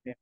Ya,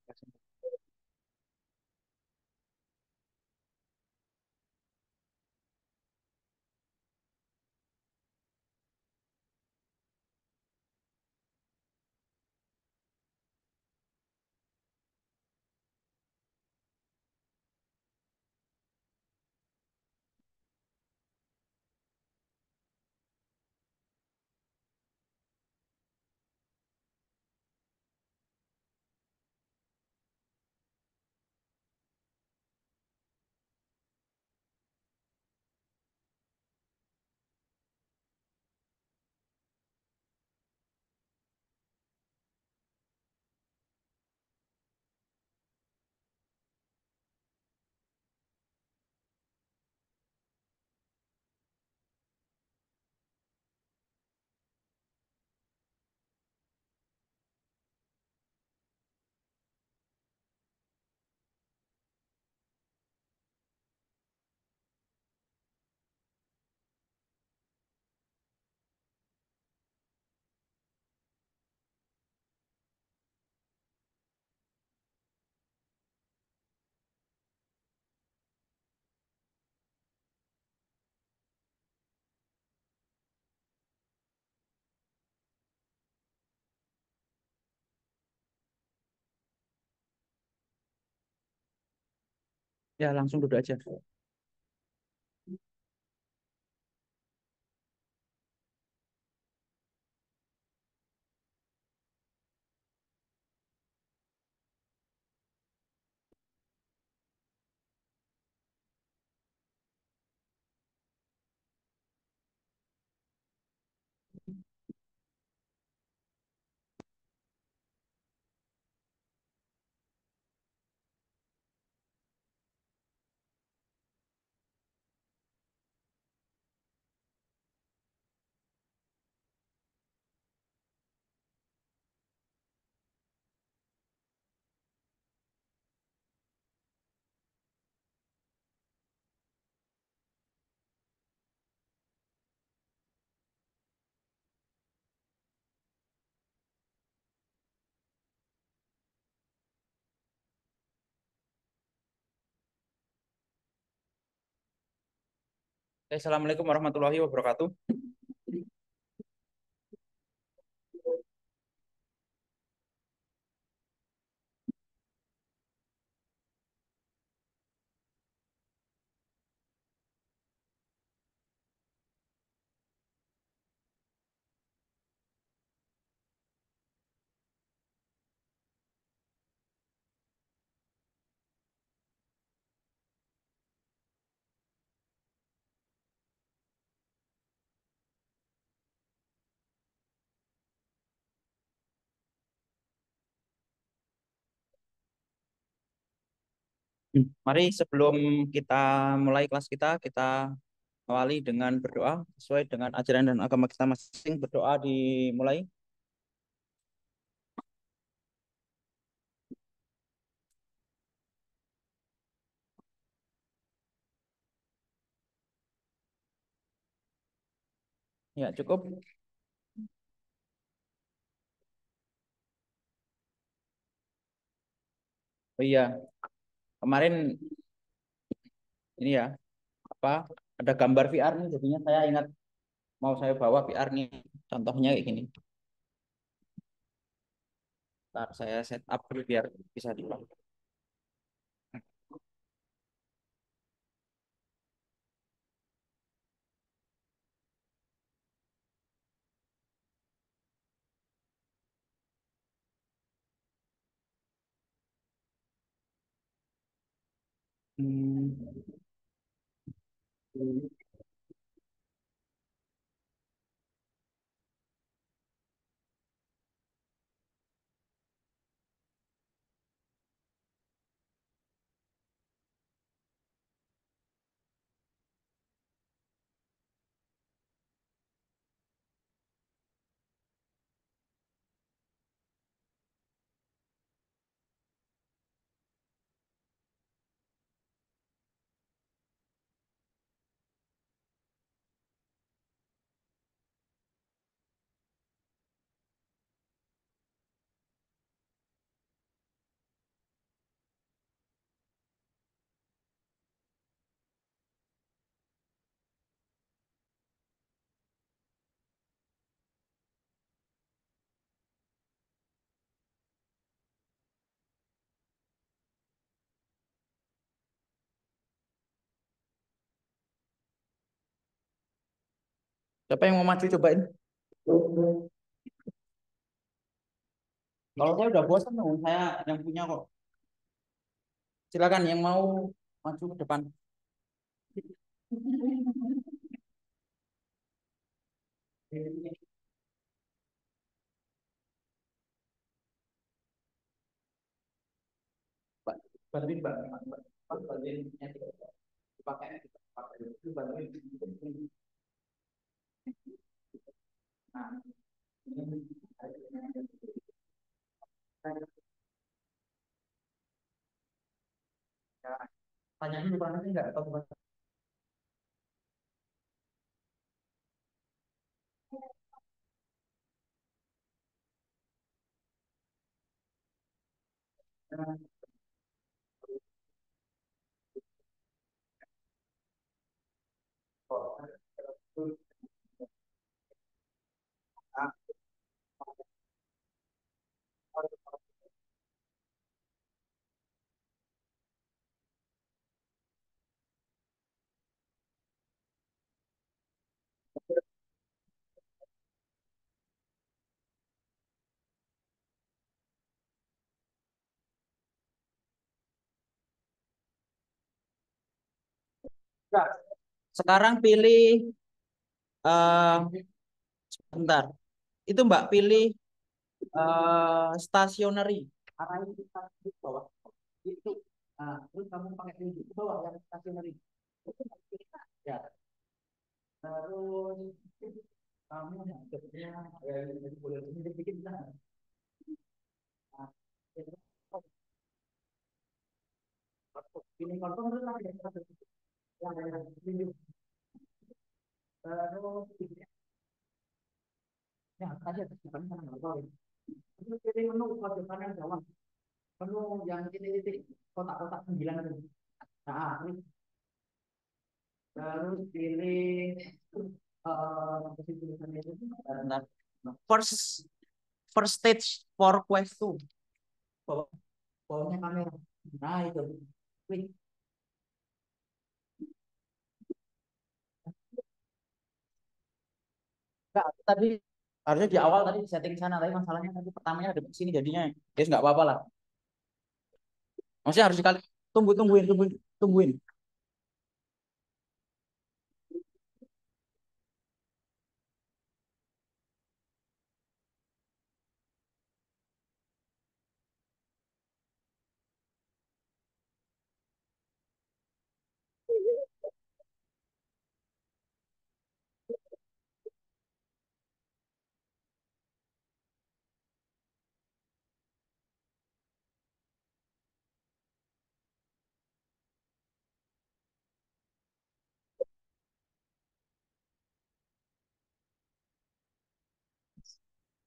ya langsung duduk aja. Assalamualaikum warahmatullahi wabarakatuh. Mari sebelum kita mulai kelas kita awali dengan berdoa sesuai dengan ajaran dan agama kita masing-masing. Berdoa dimulai. Ya, cukup. Oh iya, kemarin ini ya, apa ada gambar VR nih, jadinya saya ingat mau saya bawa VR nih. Contohnya kayak gini. Ntar saya set up dulu biar bisa dipakai. Hmm. Siapa yang mau maju cobain? Kalau saya udah bosan dong, saya yang punya kok. Silakan yang mau maju ke depan. Pak, bantuin Mbak. Pak, bantuin. Dipakai. Bantuin. Nah, tanya dulu Pak, nanti enggak tahu. Sekarang pilih sebentar. Itu Mbak pilih stationery. Arahin ke bawah. Itu. Nah, terus kamu pakai tunjuk ke bawah yang stationery. Ya. Terus kamu ngadepnya jadi boleh sedikit nah. Nah, ini kontrol terus lagi yang tunjuk. Terus ya tadi ada di sana nggak tahu. Terus pilih menu pojok kanan bawah. Menu yang titik-titik kotak-kotak 9 itu. Nah, terus pilih tulisannya itu. Bentar. First first stage for quest 2. Bawah, bawahnya kamera. Nah, itu. Klik. Enggak, tadi harusnya di awal tadi setting sana, tapi masalahnya tadi pertamanya ada di sini jadinya. Ya nggak apa-apa lah. Maksudnya harus sekali tungguin.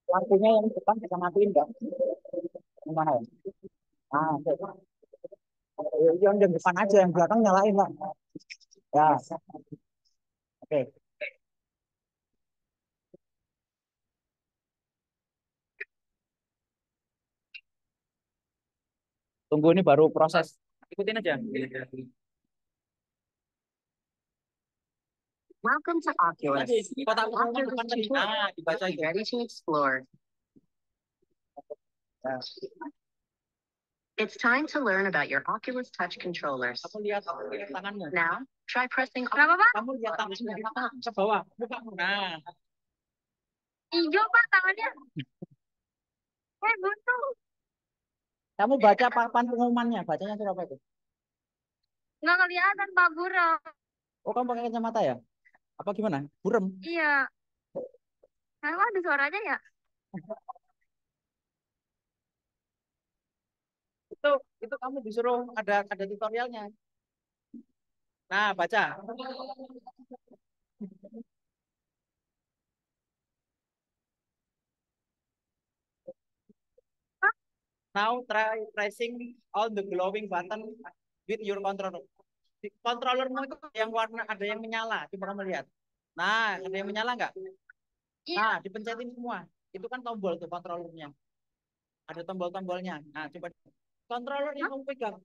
Lampunya yang depan bisa matiin nggak? Yang mana ya? Ah, yang depan aja, yang belakang nyalain lah. Ya, oke. Tunggu ini baru proses. Ikutin aja. Welcome to Oculus. Kotak pengumuman depan tadi. Nah, dibaca itu. Ready to explore. Ya. It's time to learn about your Oculus Touch controllers. Kamu lihat tanganmu. Now, try pressing. Kenapa, Pak? Kamu lihat tanganmu ke bawah, bukamu. Nah, hijau Pak tangannya. Buntu. Kamu baca papan pengumumannya, bacanya itu apa itu? Nggak kelihatan Pak, buram. Oh, kamu pakai kacamata ya? Apa gimana? Buram? Iya. Kenapa ada suaranya ya? Itu itu kamu disuruh ada tutorialnya. Nah, baca. Now try pressing on the glowing button with your controller. Di controllermu itu yang warna ada yang menyala. Coba kamu lihat. Nah, ada yang menyala nggak? Nah, dipencetin semua. Itu kan tombol tuh controllernya. Ada tombol-tombolnya. Nah, coba controller yang kamu pegang.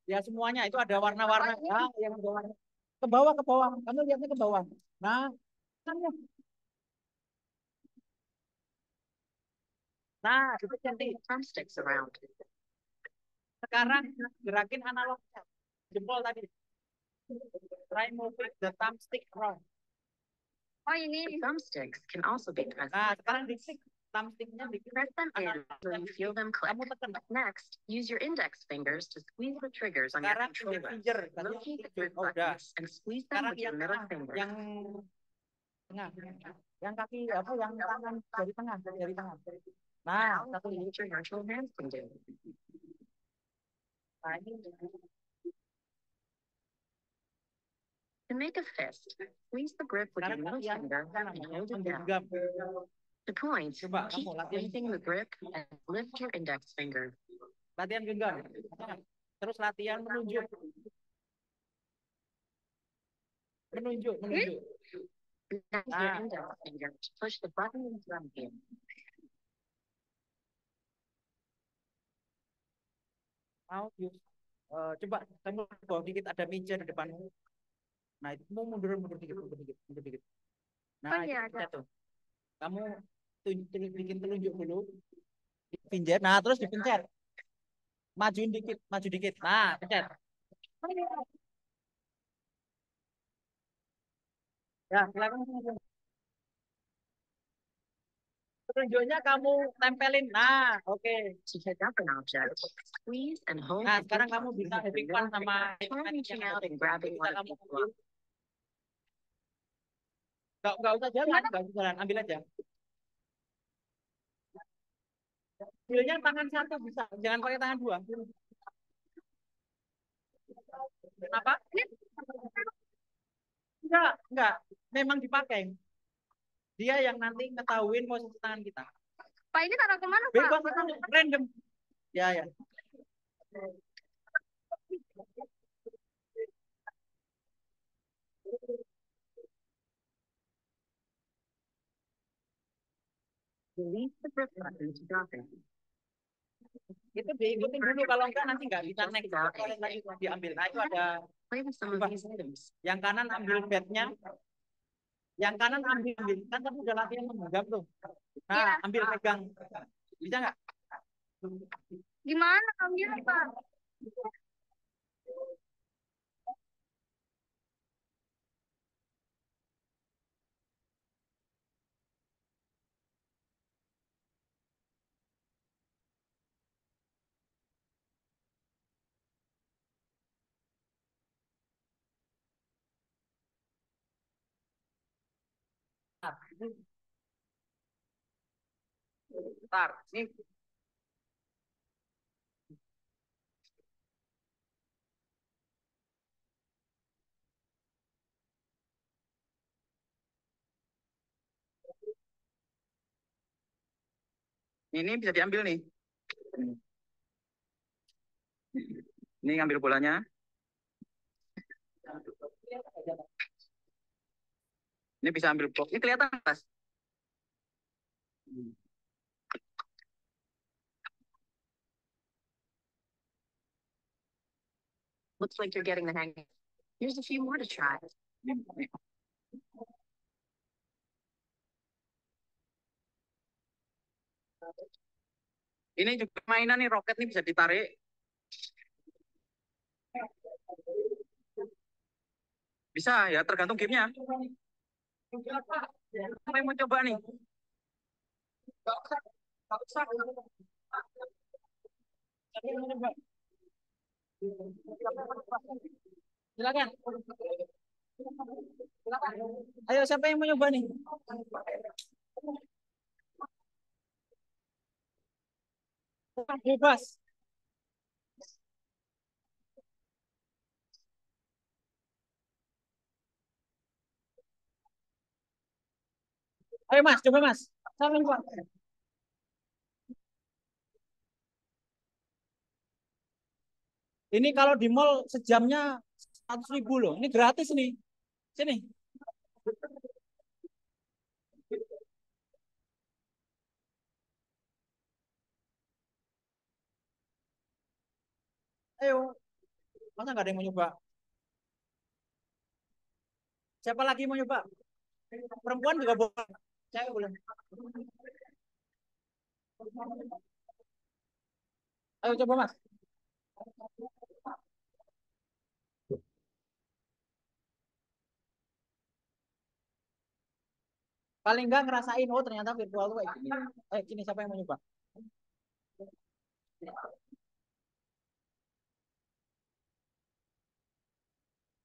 Ya semuanya itu ada warna-warna. Ah, yang ada warna. Ke bawah, ke bawah. Kamu lihatnya ke bawah. Nah, kan ya. Nah, dipencet nih. Thumbsticks around. Sekarang gerakin analognya. Jempol tadi. Try moving the thumbstick around. Oh, you need thumbsticks can also be pressed. Nah, sekarang di stick thumbsticknya di Press them in until you feel them click. kamu tekan. Next, use your index fingers to squeeze the triggers on your Sekarang controller. finger. Locate the grip Oh, udah. buttons and squeeze them Sekarang with your yang middle tengah, finger. yang tengah, yang kaki apa, yang tangan dari tengah, dari tengah. Nah, Now, satu ini. what your virtual hands can do. Nah, ini To make a fist, squeeze the grip with your sekarang middle latihan finger and hold it down. menggenggam. To point, Coba keep kamu latihan, squeezing the grip and lift your index finger. latihan genggam. Terus latihan menunjuk, menunjuk, menunjuk. Use your index finger to push the button in front of you. Mau coba kamu bawa dikit, ada meja di depanmu. Nah, itu mau mundur, mundur dikit, mundur dikit, mundur dikit. Nah, itu pencet tuh. Kamu bikin telunjuk dulu, pinjet. Nah, terus dipencet. Majuin dikit, maju dikit. Nah, pencet. Ya, silakan. Telunjuknya kamu tempelin. Nah, oke. To pick up an object, squeeze and hold Nah, the sekarang grip kamu button bisa with having your fun middle sama finger. Try reaching out and grabbing bisa one of kamu these ambil. blocks. Nggak usah jalan, nggak usah jalan, ambil aja. Ambilnya tangan satu bisa, jangan pakai tangan dua. Kenapa? Enggak. Memang dipakai. Dia yang nanti ngetahuin posisi tangan kita. Pak, ini taruh kemana, Pak? Bebas, random. Ya, ya. Release the grip button to drop it. Itu diikutin dulu, kalau enggak nanti nggak bisa next. Lagi diambil. Nah, itu ada Play with some of these items. yang kanan ambil bednya, yang kanan ambil, kan kamu udah latihan menggenggam tuh. Nah, ambil pegang. Bisa nggak? Gimana ambil, Pak? Ntar, ini bisa diambil nih. Ini ngambil bolanya. Ini bisa ambil box. Ini kelihatan mas. Looks like you're getting the hang. Here's a few more to try. Ini juga mainan nih, roket nih bisa ditarik. Bisa ya, tergantung gamenya. Apa yang mau coba nih? Silakan. Ayo, siapa yang mau nyoba nih? Bebas. Ayo mas, coba mas. Salam Pak. Ini kalau di mall sejamnya 100.000 loh. Ini gratis nih. Sini. Ayo. Masa nggak ada yang mau nyoba? Siapa lagi mau nyoba? Perempuan juga boleh. Cewek boleh. Ayo coba Mas. Paling enggak ngerasain, oh ternyata virtual tuh kayak gini. Sini siapa yang mau nyoba?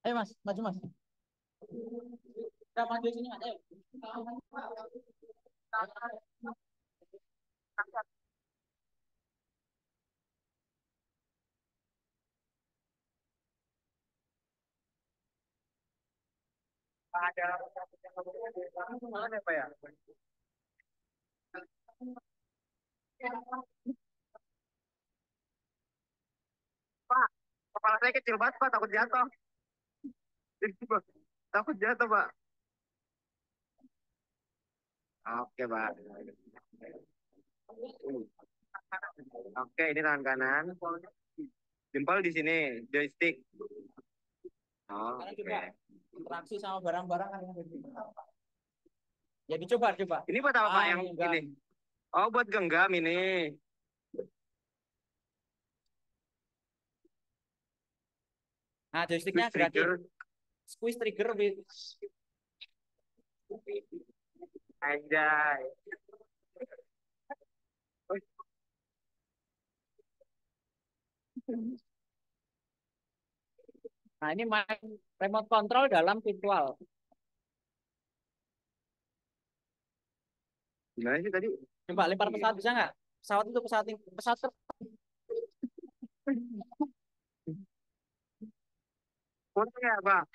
Ayo Mas, maju Mas. Kita maju sini Mas. Ayo. Mana ya, Pak ya? Pak, kepala saya kecil banget Pak, takut jatuh. Takut jatuh Pak. Oke Pak. Oke, ini tangan kanan. Jempol di sini, joystick. Oh, oke. Interaksi sama barang-barang kan. Ya dicoba, coba. Ini buat apa Pak yang enggak. Ini? Oh, buat genggam ini. Nah, joysticknya gratis. Squeeze trigger with. Anjay. Nah, ini main remote control dalam virtual. Gimana sih tadi? Coba lempar pesawat bisa nggak? Pesawat itu pesawat Fotonya apa?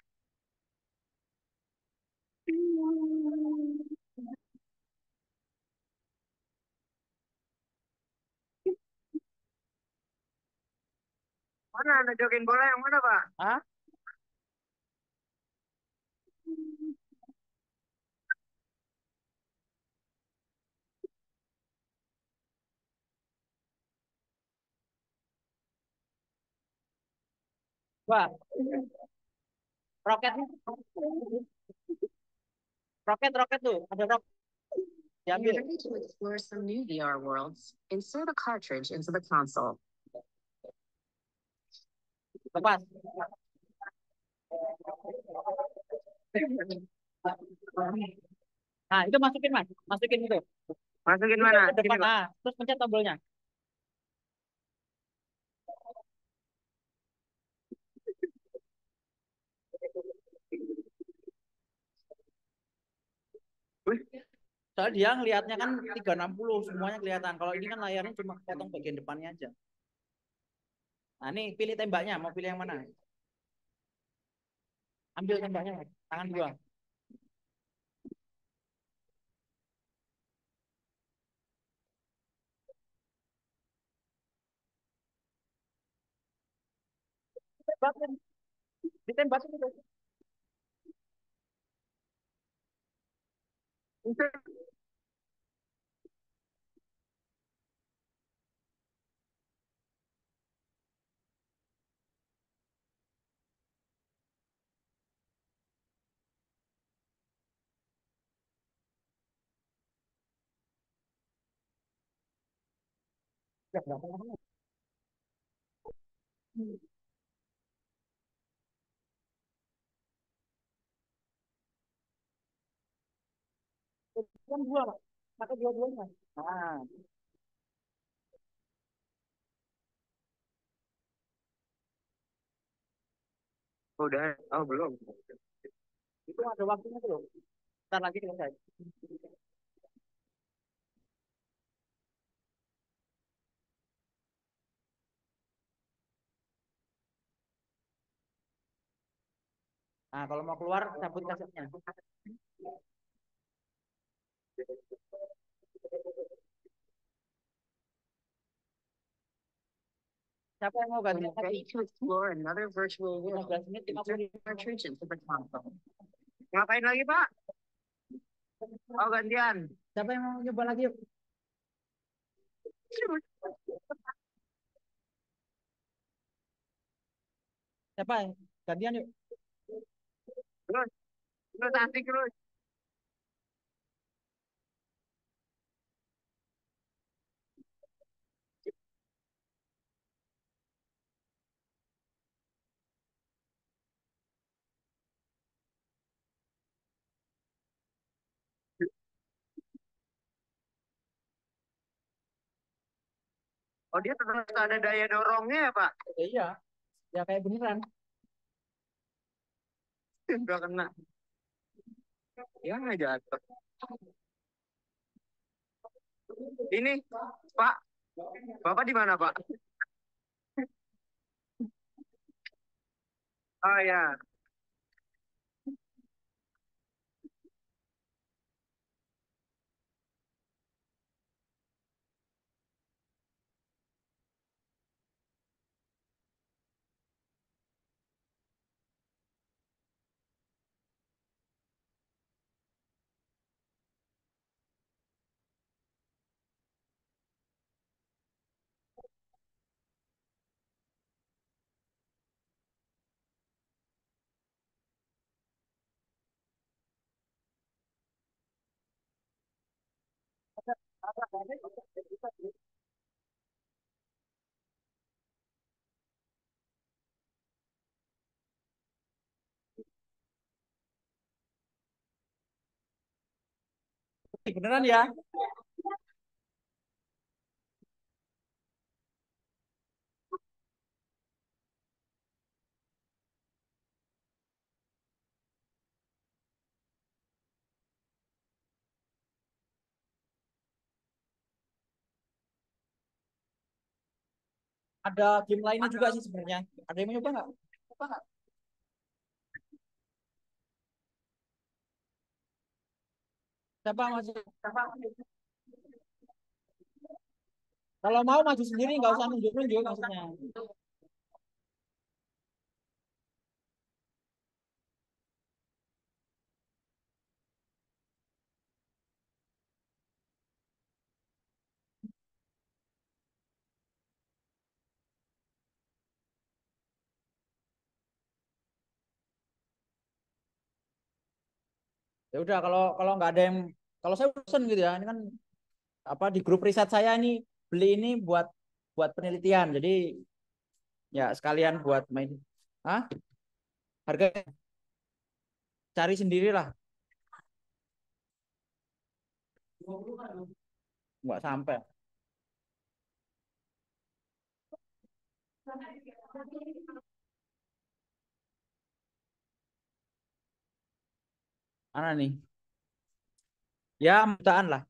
Mana anda jokin bola yang mana Pak? Hah? Wah, roket, roket tuh, ada roket. When you're ready to explore some new VR worlds, insert a cartridge into the console. Lepas. Nah, itu masukin Mas, masukin itu. Masukin mana? Ke depan, nah, terus pencet tombolnya. Soalnya dia ngelihatnya kan 360 semuanya kelihatan. Kalau ini kan layarnya cuma potong bagian depannya aja. Nah, ini pilih tembaknya, mau pilih yang mana? Ambil tembaknya, tangan dua. Tembakin, ditembakin itu. Kan dua, Pak. Pakai dua-duanya. Nah, udah. Oh, belum. Itu ada waktunya tuh. Ntar lagi selesai. Nah, kalau mau keluar, cabut kasetnya. Siapa yang mau When ganti you're lagi? ready to explore another virtual world, 15 menit, 50 insert menit. a cartridge into the console. Ngapain lagi, Pak? Oh, gantian. Siapa yang mau nyoba lagi? Yuk? Siapa? Gantian yuk. Terus. Terus asik terus. Oh dia tetap ada daya dorongnya ya Pak? Ya, iya, ya kayak beneran. Nggak kena. Ya nggak jatuh. Ini Pak, Bapak di mana Pak? Oh ya, Beneran ya. Ada game lainnya juga sih sebenarnya. Ada yang mau nyoba nggak? Siapa maju? Kalau mau maju sendiri nggak usah nunjuk-nunjuk maksudnya. Ya udah kalau kalau nggak ada yang kalau saya bosen gitu ya. Ini kan apa di grup riset saya ini beli ini buat buat penelitian. Jadi ya sekalian buat main. Hah? Harga cari sendirilah. Nggak sampai. Mana nih? Ya jutaan lah.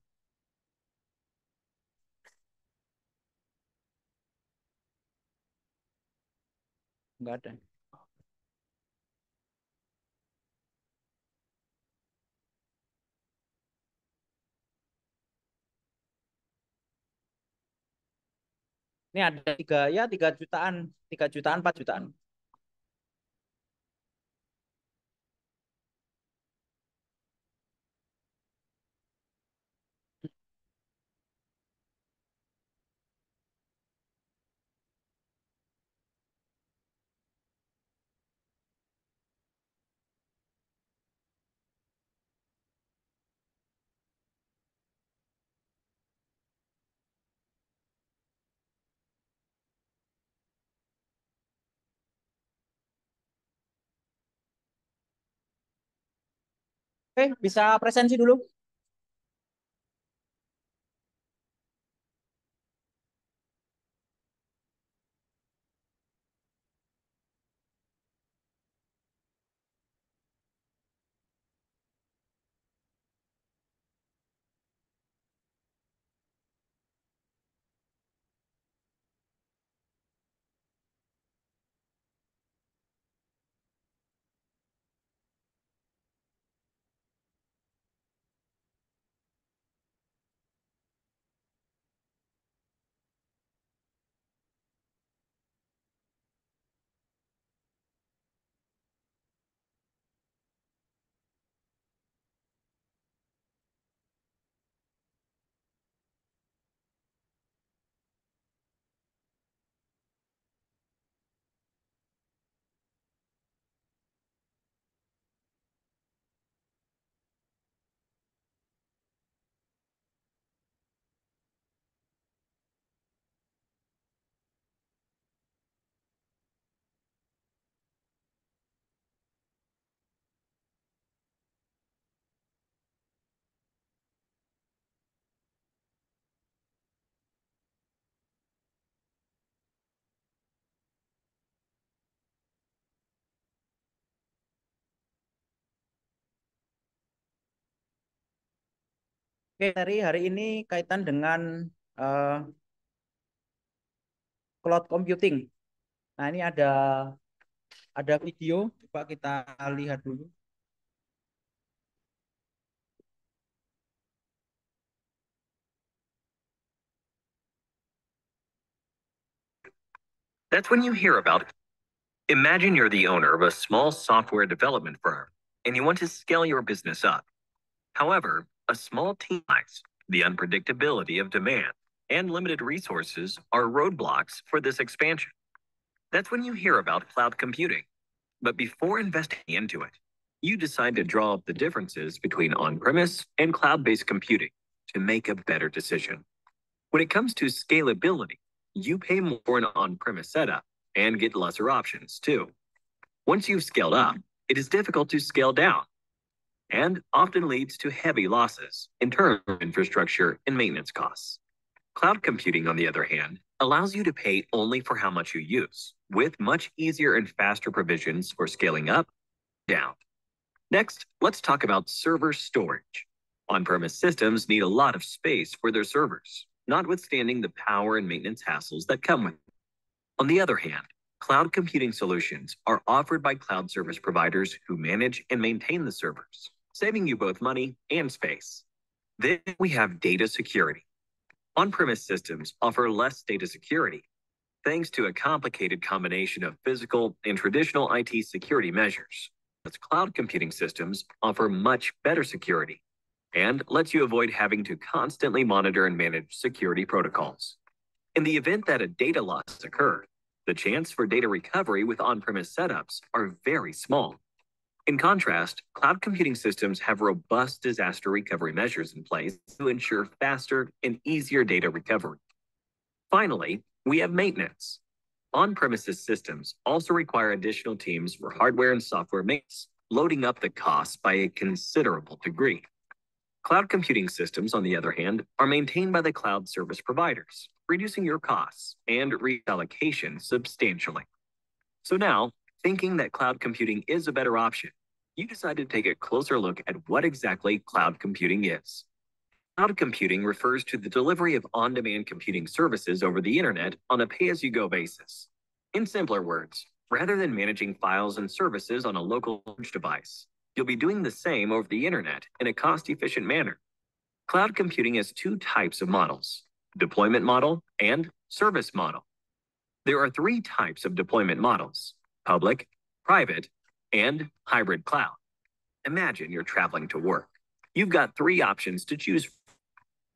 Nggak ada. Ini ada tiga ya 3 jutaan, 3 jutaan, 4 jutaan. Oke, bisa presensi dulu. Oke, hari ini kaitan dengan eh, cloud computing. Nah, ini ada video, coba kita lihat dulu. That's when you hear about. Imagine you're the owner of a small software development firm and you want to scale your business up. However, a small team size, the unpredictability of demand, and limited resources are roadblocks for this expansion. That's when you hear about cloud computing. But before investing into it, you decide to draw up the differences between on-premise and cloud-based computing to make a better decision. When it comes to scalability, you pay more for an on-premise setup and get lesser options too. Once you've scaled up, it is difficult to scale down and often leads to heavy losses in terms of infrastructure and maintenance costs. Cloud computing, on the other hand, allows you to pay only for how much you use, with much easier and faster provisions for scaling up, down. Next, let's talk about server storage. On-premise systems need a lot of space for their servers, notwithstanding the power and maintenance hassles that come with it. On the other hand, cloud computing solutions are offered by cloud service providers who manage and maintain the servers, saving you both money and space. Then we have data security. On-premise systems offer less data security, thanks to a complicated combination of physical and traditional IT security measures. As cloud computing systems offer much better security and lets you avoid having to constantly monitor and manage security protocols. In the event that a data loss occurs, the chance for data recovery with on-premise setups are very small. In contrast, cloud computing systems have robust disaster recovery measures in place to ensure faster and easier data recovery. Finally, we have maintenance. On-premises systems also require additional teams for hardware and software maintenance, loading up the costs by a considerable degree. Cloud computing systems, on the other hand, are maintained by the cloud service providers, reducing your costs and reallocation substantially. So now, thinking that cloud computing is a better option, you decide to take a closer look at what exactly cloud computing is. Cloud computing refers to the delivery of on-demand computing services over the internet on a pay-as-you-go basis. In simpler words, rather than managing files and services on a local device, you'll be doing the same over the internet in a cost-efficient manner. Cloud computing has two types of models: deployment model and service model. There are three types of deployment models: public, private, and hybrid cloud. Imagine you're traveling to work. You've got three options to choose from.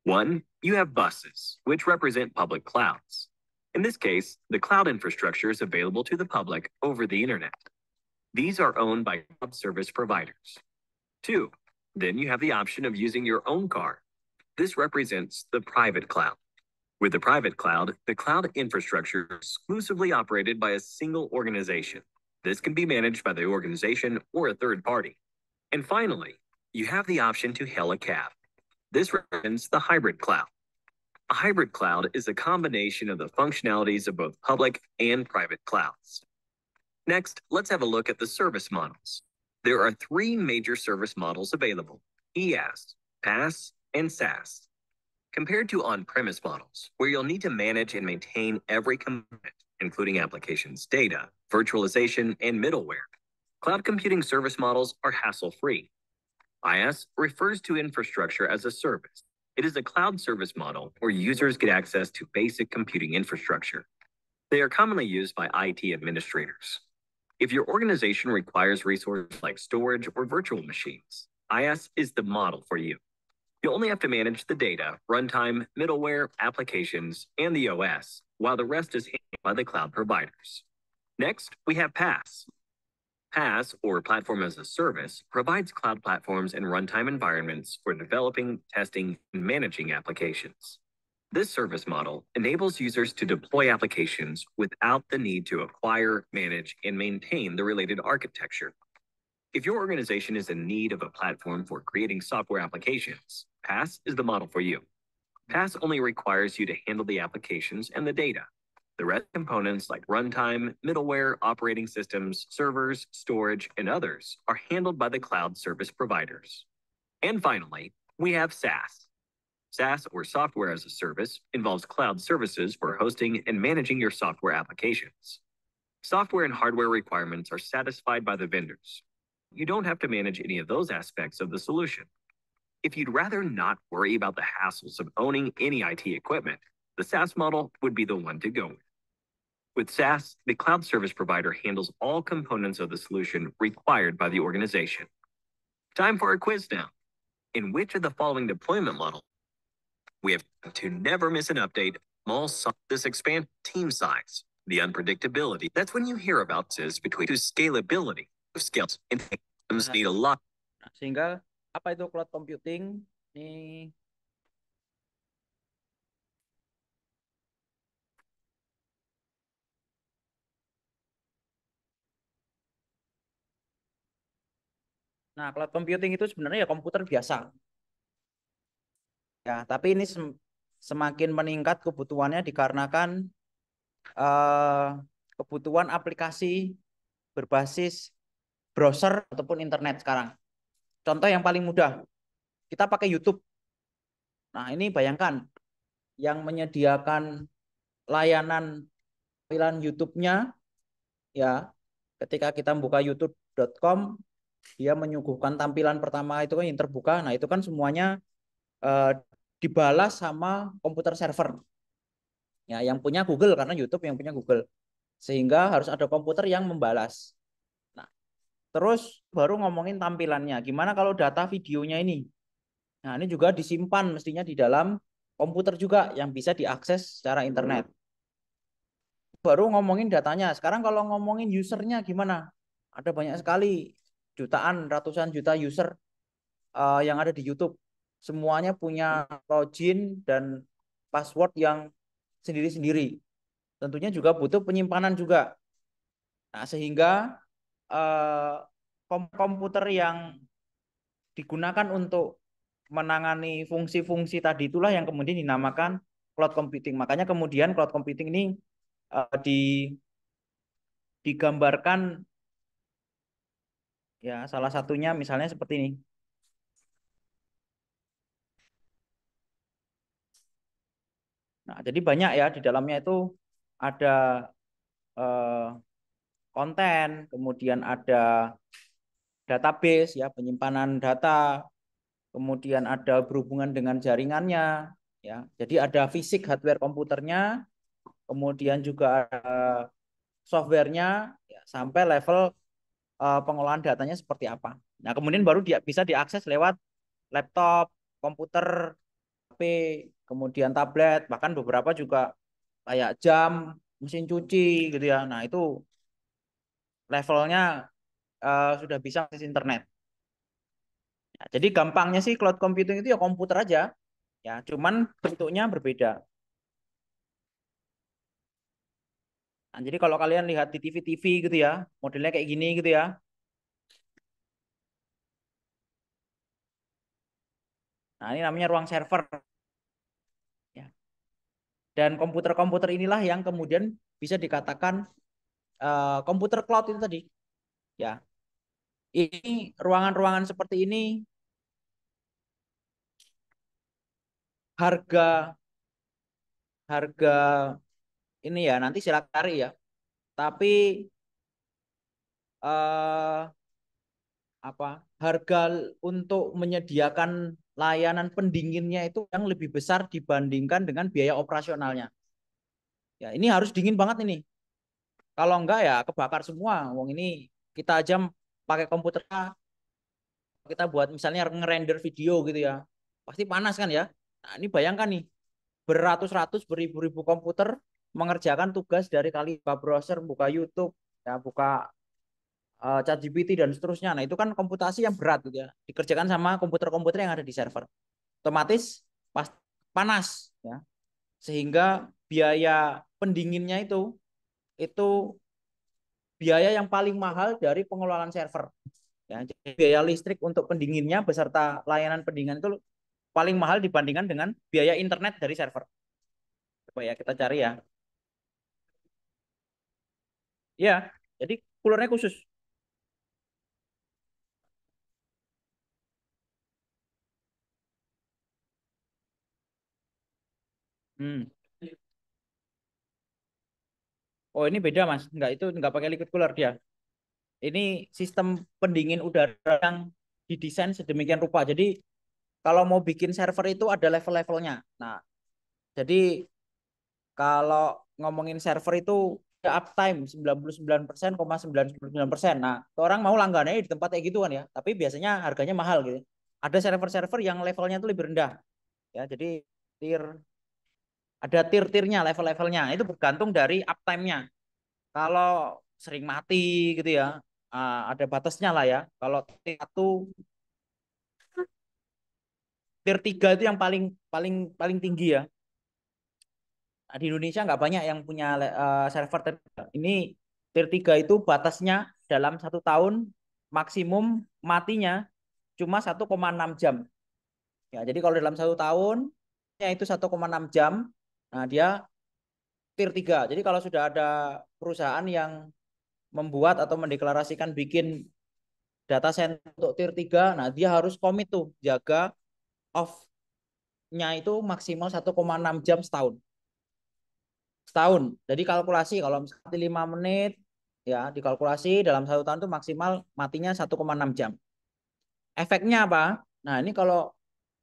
One, you have buses, which represent public clouds. In this case, the cloud infrastructure is available to the public over the internet. These are owned by cloud service providers. Two, then you have the option of using your own car. This represents the private cloud. With the private cloud, the cloud infrastructure is exclusively operated by a single organization. This can be managed by the organization or a third party. And finally, you have the option to hail a cab. This represents the hybrid cloud. A hybrid cloud is a combination of the functionalities of both public and private clouds. Next, let's have a look at the service models. There are three major service models available: IaaS, PaaS, and SaaS. Compared to on-premise models, where you'll need to manage and maintain every component, including applications, data, virtualization, and middleware, cloud computing service models are hassle-free. IaaS refers to infrastructure as a service. It is a cloud service model where users get access to basic computing infrastructure. They are commonly used by IT administrators. If your organization requires resources like storage or virtual machines, IaaS is the model for you. You only have to manage the data, runtime, middleware, applications, and the OS, while the rest is handled by the cloud providers. Next, we have PaaS. PaaS, or Platform as a Service, provides cloud platforms and runtime environments for developing, testing, and managing applications. This service model enables users to deploy applications without the need to acquire, manage, and maintain the related architecture. If your organization is in need of a platform for creating software applications, PaaS is the model for you. PaaS only requires you to handle the applications and the data. The rest components like runtime, middleware, operating systems, servers, storage, and others are handled by the cloud service providers. And finally, we have SaaS. SaaS, or software as a service, involves cloud services for hosting and managing your software applications. Software and hardware requirements are satisfied by the vendors. You don't have to manage any of those aspects of the solution. If you'd rather not worry about the hassles of owning any IT equipment, the SaaS model would be the one to go with. With SaaS, the cloud service provider handles all components of the solution required by the organization. Time for a quiz now. In which of the following deployment models we have to never miss an update, this expand team size, the unpredictability. That's when you hear about this between to scalability of skills and need a lot. Sehingga apa itu cloud computing? Ini Nah, cloud computing itu sebenarnya ya komputer biasa. Ya, tapi ini semakin meningkat kebutuhannya dikarenakan kebutuhan aplikasi berbasis browser ataupun internet sekarang. Contoh yang paling mudah, kita pakai YouTube. Nah, ini bayangkan yang menyediakan layanan tampilan YouTube-nya, ya, ketika kita buka youtube.com, dia menyuguhkan tampilan pertama itu kan yang terbuka. Nah, itu kan semuanya dibalas sama komputer server. Ya, yang punya Google, karena YouTube yang punya Google. Sehingga harus ada komputer yang membalas. Nah, terus baru ngomongin tampilannya. Gimana kalau data videonya ini? Nah, ini juga disimpan mestinya di dalam komputer juga yang bisa diakses secara internet. Baru ngomongin datanya. Sekarang kalau ngomongin usernya gimana? Ada banyak sekali, jutaan, ratusan juta user yang ada di YouTube. Semuanya punya login dan password yang sendiri-sendiri. Tentunya juga butuh penyimpanan juga. Nah, sehingga komputer yang digunakan untuk menangani fungsi-fungsi tadi itulah yang kemudian dinamakan cloud computing. Makanya kemudian cloud computing ini digambarkan, ya, salah satunya misalnya seperti ini. Nah, jadi banyak ya di dalamnya itu ada konten, kemudian ada database, ya, penyimpanan data, kemudian ada berhubungan dengan jaringannya, ya. Jadi ada fisik hardware komputernya, kemudian juga ada softwarenya, ya, sampai level pengolahan datanya seperti apa. Nah, kemudian baru dia bisa diakses lewat laptop, komputer, HP, kemudian tablet, bahkan beberapa juga kayak jam, mesin cuci gitu ya. Nah, itu levelnya sudah bisa akses internet. Ya, jadi gampangnya sih cloud computing itu ya komputer aja, ya, cuman bentuknya berbeda. Nah, jadi kalau kalian lihat di TV-TV gitu ya, modelnya kayak gini gitu ya. Nah, ini namanya ruang server. Ya. Dan komputer-komputer inilah yang kemudian bisa dikatakan komputer cloud itu tadi. Ya, ini ruangan-ruangan seperti ini harga harga ini ya nanti silakan cari ya. Tapi eh, harga untuk menyediakan layanan pendinginnya itu yang lebih besar dibandingkan dengan biaya operasionalnya. Ya, ini harus dingin banget ini. Kalau enggak ya kebakar semua. Wong ini kita aja pakai komputer, kita buat misalnya ngerender video gitu ya. Pasti panas kan ya. Nah, ini bayangkan nih, beratus-ratus, beribu-ribu komputer mengerjakan tugas dari kali buka browser, buka YouTube, ya, buka ChatGPT dan seterusnya. Nah, itu kan komputasi yang berat gitu ya. Dikerjakan sama komputer-komputer yang ada di server. Otomatis panas ya. Sehingga biaya pendinginnya itu biaya yang paling mahal dari pengelolaan server. Ya, jadi biaya listrik untuk pendinginnya beserta layanan pendinginan itu paling mahal dibandingkan dengan biaya internet dari server. Coba ya kita cari ya. Ya, jadi coolernya khusus. Hmm. Oh ini beda Mas, enggak itu enggak pakai liquid cooler dia. Ini sistem pendingin udara yang didesain sedemikian rupa. Jadi kalau mau bikin server itu ada level-levelnya. Nah, jadi kalau ngomongin server itu ya uptime 99,99%. Nah, orang mau langganannya di tempat kayak gitu kan ya. Tapi biasanya harganya mahal gitu. Ada server-server yang levelnya itu lebih rendah. Ya, jadi tier ada tier-tiernya, level-levelnya. Itu bergantung dari uptime-nya. Kalau sering mati gitu ya, ada batasnya lah ya. Kalau tier 1, tier 3 itu yang paling paling paling tinggi ya. Nah, di Indonesia nggak banyak yang punya server tier 3. Ini tier 3 itu batasnya dalam 1 tahun maksimum matinya cuma 1,6 jam. Ya, jadi kalau dalam 1 tahun ya itu 1,6 jam. Nah, dia tier 3. Jadi kalau sudah ada perusahaan yang membuat atau mendeklarasikan bikin data center untuk tier 3, nah dia harus komit tuh jaga off-nya itu maksimal 1,6 jam setahun. Setahun. Jadi kalkulasi kalau misalnya 5 menit ya dikalkulasi dalam 1 tahun itu maksimal matinya 1,6 jam. Efeknya apa? Nah, ini kalau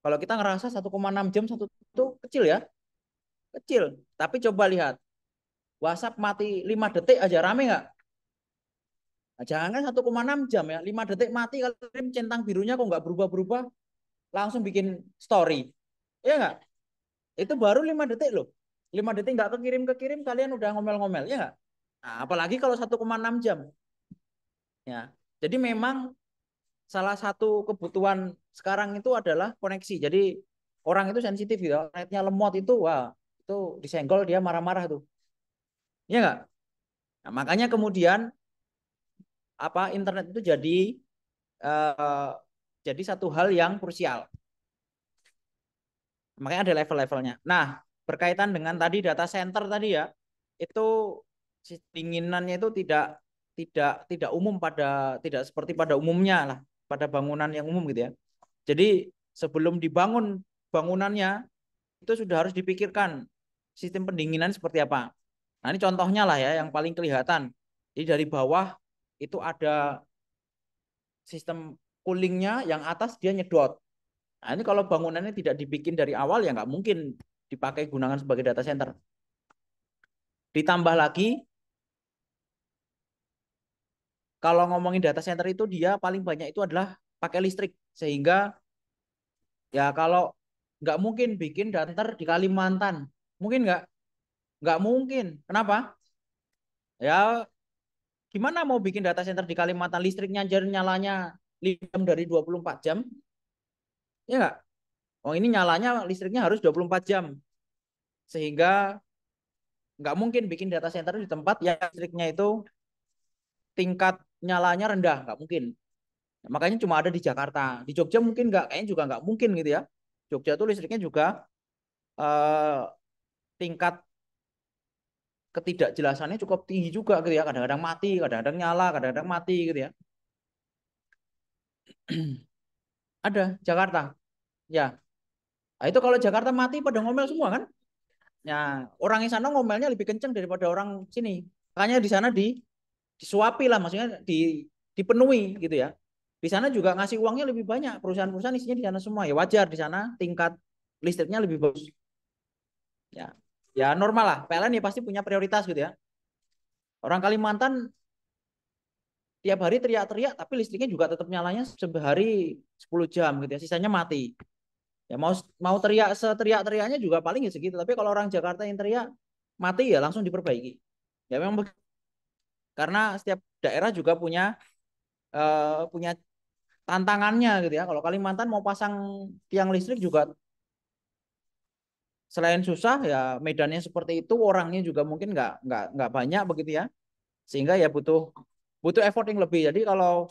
kalau kita ngerasa 1,6 jam satu itu kecil ya, kecil. Tapi coba lihat WhatsApp mati 5 detik aja rame nggak? Nah, jangan 1,6 jam ya, 5 detik mati kalau centang birunya kok nggak berubah-berubah, langsung bikin story. Iya nggak? Itu baru 5 detik loh. 5 detik nggak kekirim kalian udah ngomel-ngomel, ya nggak? Nah, apalagi kalau 1,6 jam. Ya. Jadi memang salah satu kebutuhan sekarang itu adalah koneksi. Jadi orang itu sensitif gitu. Netnya lemot itu, wah, itu disenggol dia marah-marah tuh. Iya nggak? Nah, makanya kemudian apa internet itu uh, jadi satu hal yang krusial. Makanya ada level-levelnya. Nah, berkaitan dengan tadi data center tadi ya, itu dinginannya itu tidak umum tidak seperti pada umumnya lah, pada bangunan yang umum gitu ya. Jadi sebelum dibangun bangunannya itu sudah harus dipikirkan sistem pendinginan seperti apa. Nah, ini contohnya lah ya yang paling kelihatan. Jadi dari bawah itu ada sistem coolingnya, yang atas dia nyedot. Nah, ini kalau bangunannya tidak dibikin dari awal ya nggak mungkin dipakai gunakan sebagai data center. Ditambah lagi kalau ngomongin data center itu dia paling banyak itu adalah pakai listrik, sehingga ya kalau nggak mungkin bikin data center di Kalimantan, mungkin nggak? Nggak mungkin. Kenapa? Ya gimana mau bikin data center di Kalimantan listriknya jadi nyalanya 5 jam dari 24 jam? Ya nggak? Oh ini nyalanya listriknya harus 24 jam. Sehingga nggak mungkin bikin data center di tempat yang listriknya itu tingkat nyalanya rendah, nggak mungkin. Makanya cuma ada di Jakarta. Di Jogja mungkin nggak, kayaknya juga nggak mungkin gitu ya. Jogja tuh listriknya juga eh, tingkat ketidakjelasannya cukup tinggi juga gitu ya. Kadang-kadang mati, kadang-kadang nyala, kadang-kadang mati gitu ya. Ada Jakarta. Ya. Nah, itu kalau Jakarta mati pada ngomel semua kan? Ya, orang di sana ngomelnya lebih kenceng daripada orang sini. Makanya di sana disuapi lah, maksudnya dipenuhi gitu ya. Di sana juga ngasih uangnya lebih banyak. Perusahaan-perusahaan isinya di sana semua. Ya wajar di sana tingkat listriknya lebih bagus. Ya, ya normal lah. PLN ya pasti punya prioritas gitu ya. Orang Kalimantan tiap hari teriak-teriak, tapi listriknya juga tetap nyalanya sehari 10 jam gitu ya. Sisanya mati. Ya mau mau teriak seteriak-teriaknya juga paling ya segitu. Tapi kalau orang Jakarta yang teriak mati ya langsung diperbaiki. Ya memang karena setiap daerah juga punya tantangannya gitu ya. Kalau Kalimantan mau pasang tiang listrik juga selain susah ya medannya seperti itu, orangnya juga mungkin nggak banyak begitu ya. Sehingga ya butuh butuh effort yang lebih. Jadi kalau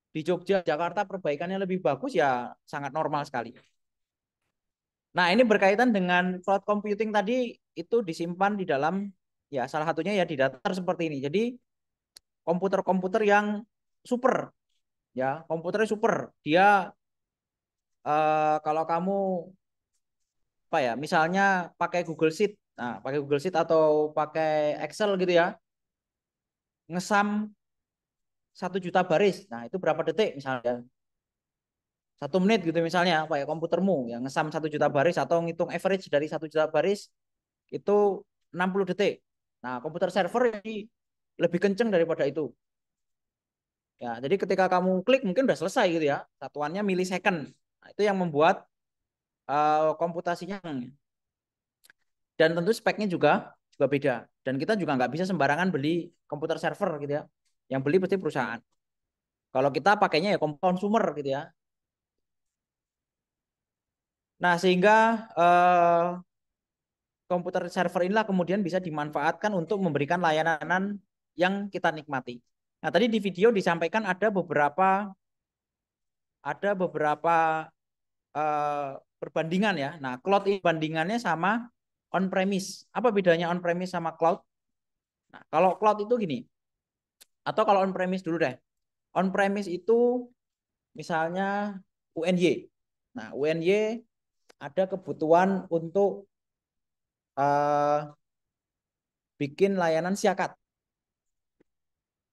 di Jogja, Jakarta perbaikannya lebih bagus ya sangat normal sekali. Nah, ini berkaitan dengan cloud computing tadi itu disimpan di dalam ya salah satunya ya di data seperti ini. Jadi komputer-komputer yang super ya, komputernya super. Dia kalau kamu apa ya, misalnya pakai Google Sheet. Nah, pakai Google Sheet atau pakai Excel gitu ya. Ngesam 1 juta baris. Nah, itu berapa detik misalnya? 1 menit gitu misalnya, pakai komputermu yang ngesam 1 juta baris atau ngitung average dari 1 juta baris itu 60 detik. Nah, komputer server ini lebih kenceng daripada itu. Ya, jadi ketika kamu klik mungkin udah selesai gitu ya. Satuannya milisecond. Nah, itu yang membuat komputasinya, dan tentu speknya juga beda. Dan kita juga nggak bisa sembarangan beli komputer server gitu ya. Yang beli pasti perusahaan. Kalau kita pakainya ya konsumer gitu ya. Nah, sehingga komputer server inilah kemudian bisa dimanfaatkan untuk memberikan layanan yang kita nikmati. Nah, tadi di video disampaikan ada beberapa perbandingan ya. Nah, cloud ini bandingannya sama on-premise. Apa bedanya on-premise sama cloud? Nah, kalau cloud itu gini, atau kalau on-premise dulu deh. On-premise itu misalnya UNY. Nah, UNY ada kebutuhan untuk bikin layanan siakat.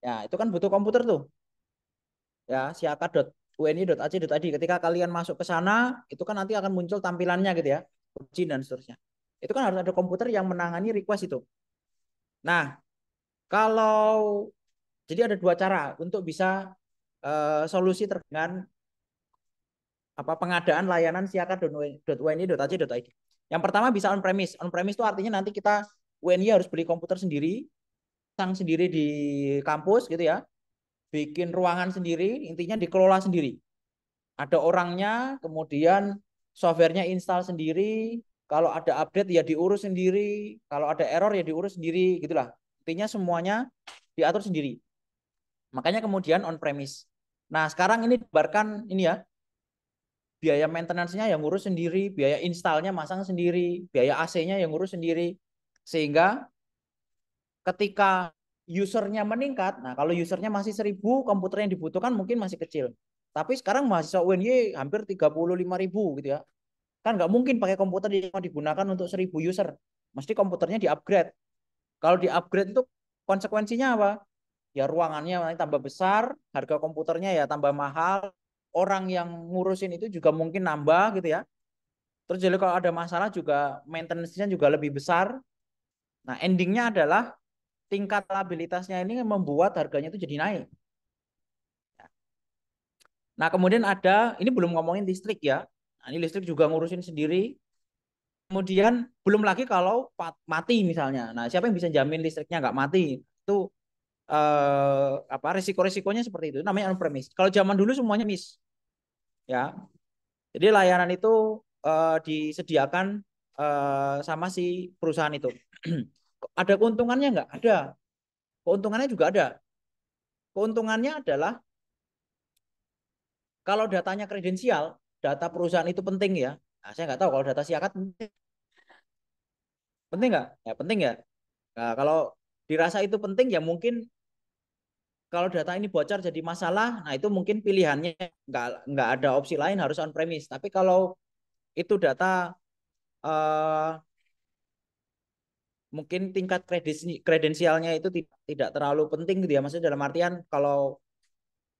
Ya, itu kan butuh komputer tuh. Ya, siakat.uny.ac.id. Ketika kalian masuk ke sana, itu kan nanti akan muncul tampilannya gitu ya. Login dan seterusnya. Itu kan harus ada komputer yang menangani request itu. Nah, kalau jadi ada 2 cara untuk bisa solusi dengan apa pengadaan layanan siakat.uny.ac.id. Yang pertama bisa on premise. On premise itu artinya nanti kita UNY harus beli komputer sendiri, pasang sendiri di kampus gitu ya, bikin ruangan sendiri, intinya dikelola sendiri. Ada orangnya, kemudian softwarenya install sendiri, kalau ada update ya diurus sendiri, kalau ada error ya diurus sendiri, gitulah. Intinya semuanya diatur sendiri. Makanya kemudian on premise. Nah, sekarang ini dibarkan ini ya, biaya maintenance-nya yang ngurus sendiri, biaya installnya masang sendiri, biaya AC-nya yang ngurus sendiri. Sehingga ketika usernya meningkat, nah kalau usernya masih 1.000, komputer yang dibutuhkan mungkin masih kecil. Tapi sekarang mahasiswa UNY hampir 35.000 gitu ya. Kan nggak mungkin pakai komputer yang digunakan untuk 1.000 user. Mesti komputernya di-upgrade. Kalau di-upgrade itu konsekuensinya apa? Ya ruangannya tambah besar, harga komputernya ya tambah mahal, orang yang ngurusin itu juga mungkin nambah gitu ya. Terus jadi kalau ada masalah juga maintenance-nya juga lebih besar. Nah, endingnya adalah tingkat stabilitasnya ini membuat harganya itu jadi naik. Nah, kemudian ada, ini belum ngomongin listrik ya. Nah, ini listrik juga ngurusin sendiri. Kemudian belum lagi kalau mati misalnya. Nah, siapa yang bisa jamin listriknya nggak mati? Itu apa risiko-risikonya seperti itu. Namanya on premise. Kalau zaman dulu semuanya miss. Ya. Jadi layanan itu disediakan sama si perusahaan itu. Ada keuntungannya nggak? Ada. Keuntungannya juga ada. Keuntungannya adalah kalau datanya kredensial, data perusahaan itu penting ya. Nah, saya nggak tahu kalau data siakat penting nggak? Ya penting ya. Nah, kalau dirasa itu penting ya mungkin kalau data ini bocor jadi masalah, nah itu mungkin pilihannya nggak ada opsi lain harus on premise. Tapi kalau itu data eh, mungkin tingkat kredensialnya itu tidak terlalu penting gitu ya. Maksudnya dalam artian kalau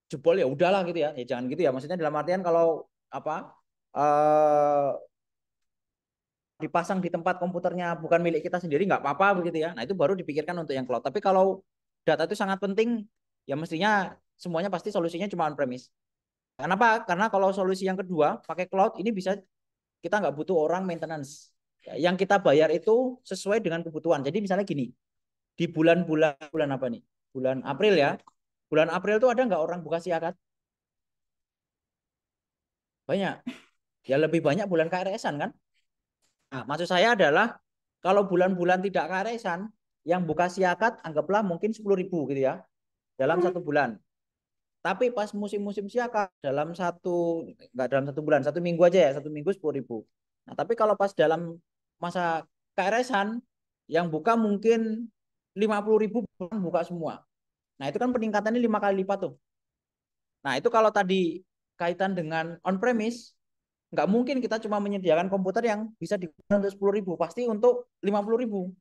jebol ya udahlah gitu ya. Ya jangan gitu ya. Maksudnya dalam artian kalau apa eh, dipasang di tempat komputernya bukan milik kita sendiri nggak apa-apa begitu ya. Nah itu baru dipikirkan untuk yang cloud. Tapi kalau data itu sangat penting, ya mestinya semuanya pasti solusinya cuma on premise. Kenapa? Karena kalau solusi yang kedua pakai cloud ini bisa kita nggak butuh orang maintenance. Ya, yang kita bayar itu sesuai dengan kebutuhan. Jadi misalnya gini, di bulan-bulan bulan apa nih? Bulan April ya. Bulan April itu ada nggak orang buka siakat? Banyak. Ya lebih banyak bulan KRS-an kan? Nah, maksud saya adalah kalau bulan-bulan tidak KRS-an, yang buka siakat anggaplah mungkin 10.000 gitu ya dalam 1 bulan. Tapi pas musim-musim siakat dalam nggak dalam 1 bulan, 1 minggu aja ya, 1 minggu 10.000. Nah tapi kalau pas dalam masa KRS-an yang buka mungkin 50.000 buka semua. Nah itu kan peningkatannya 5 kali lipat tuh. Nah itu kalau tadi kaitan dengan on premise, Nggak mungkin kita cuma menyediakan komputer yang bisa digunakan untuk 10.000, pasti untuk 50.000.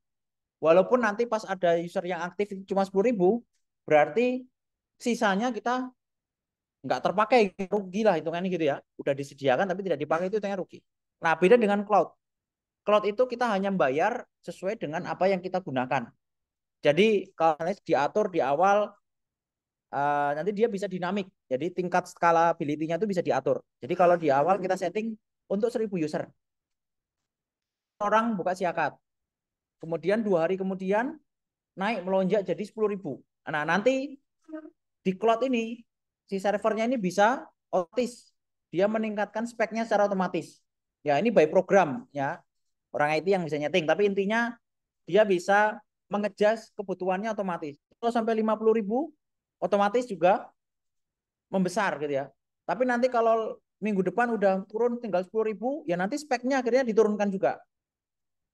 Walaupun nanti pas ada user yang aktif cuma 10.000, berarti sisanya kita nggak terpakai, rugi lah hitungannya gitu ya. Udah disediakan tapi tidak dipakai, itu hitungannya rugi. Nah, beda dengan cloud. Cloud itu kita hanya bayar sesuai dengan apa yang kita gunakan. Jadi kalau diatur di awal, nanti dia bisa dinamik. Jadi tingkat scalability-nya itu bisa diatur. Jadi kalau di awal kita setting untuk 1.000 user, orang buka siakat. Kemudian 2 hari kemudian naik melonjak jadi 10.000. Nah, nanti di cloud ini si servernya ini bisa otomatis dia meningkatkan speknya secara otomatis. Ya, ini by program ya. Orang IT yang bisa nyeting, tapi intinya dia bisa mengejas kebutuhannya otomatis. Kalau sampai 50.000 otomatis juga membesar gitu ya. Tapi nanti kalau minggu depan udah turun tinggal 10.000, ya nanti speknya akhirnya diturunkan juga.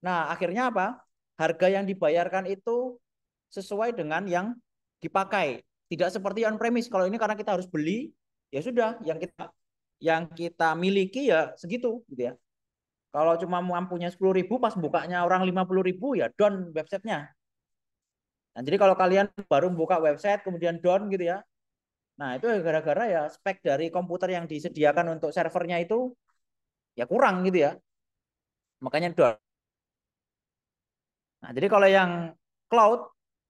Nah, akhirnya apa? Harga yang dibayarkan itu sesuai dengan yang dipakai. Tidak seperti on premise. Kalau ini karena kita harus beli, ya sudah yang kita miliki ya segitu gitu ya. Kalau cuma mampunya 10.000, pas bukanya orang 50.000, ya down websitenya. Nah, jadi kalau kalian baru buka website kemudian down gitu ya, nah itu gara-gara ya spek dari komputer yang disediakan untuk servernya itu ya kurang gitu ya, makanya down. Nah, jadi kalau yang cloud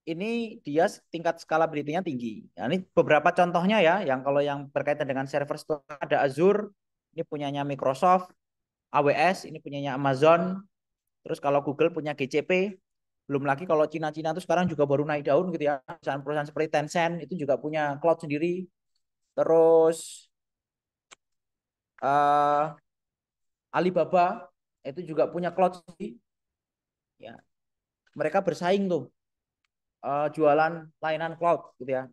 ini dia tingkat scalability-nya tinggi. Nah, ini beberapa contohnya ya, yang kalau yang berkaitan dengan server store ada Azure, ini punyanya Microsoft, AWS ini punyanya Amazon, terus kalau Google punya GCP, belum lagi kalau Cina-Cina itu sekarang juga baru naik daun gitu ya. Perusahaan-perusahaan seperti Tencent itu juga punya cloud sendiri. Terus uh, Alibaba itu juga punya cloud sendiri. Ya, mereka bersaing tuh jualan layanan cloud gitu ya.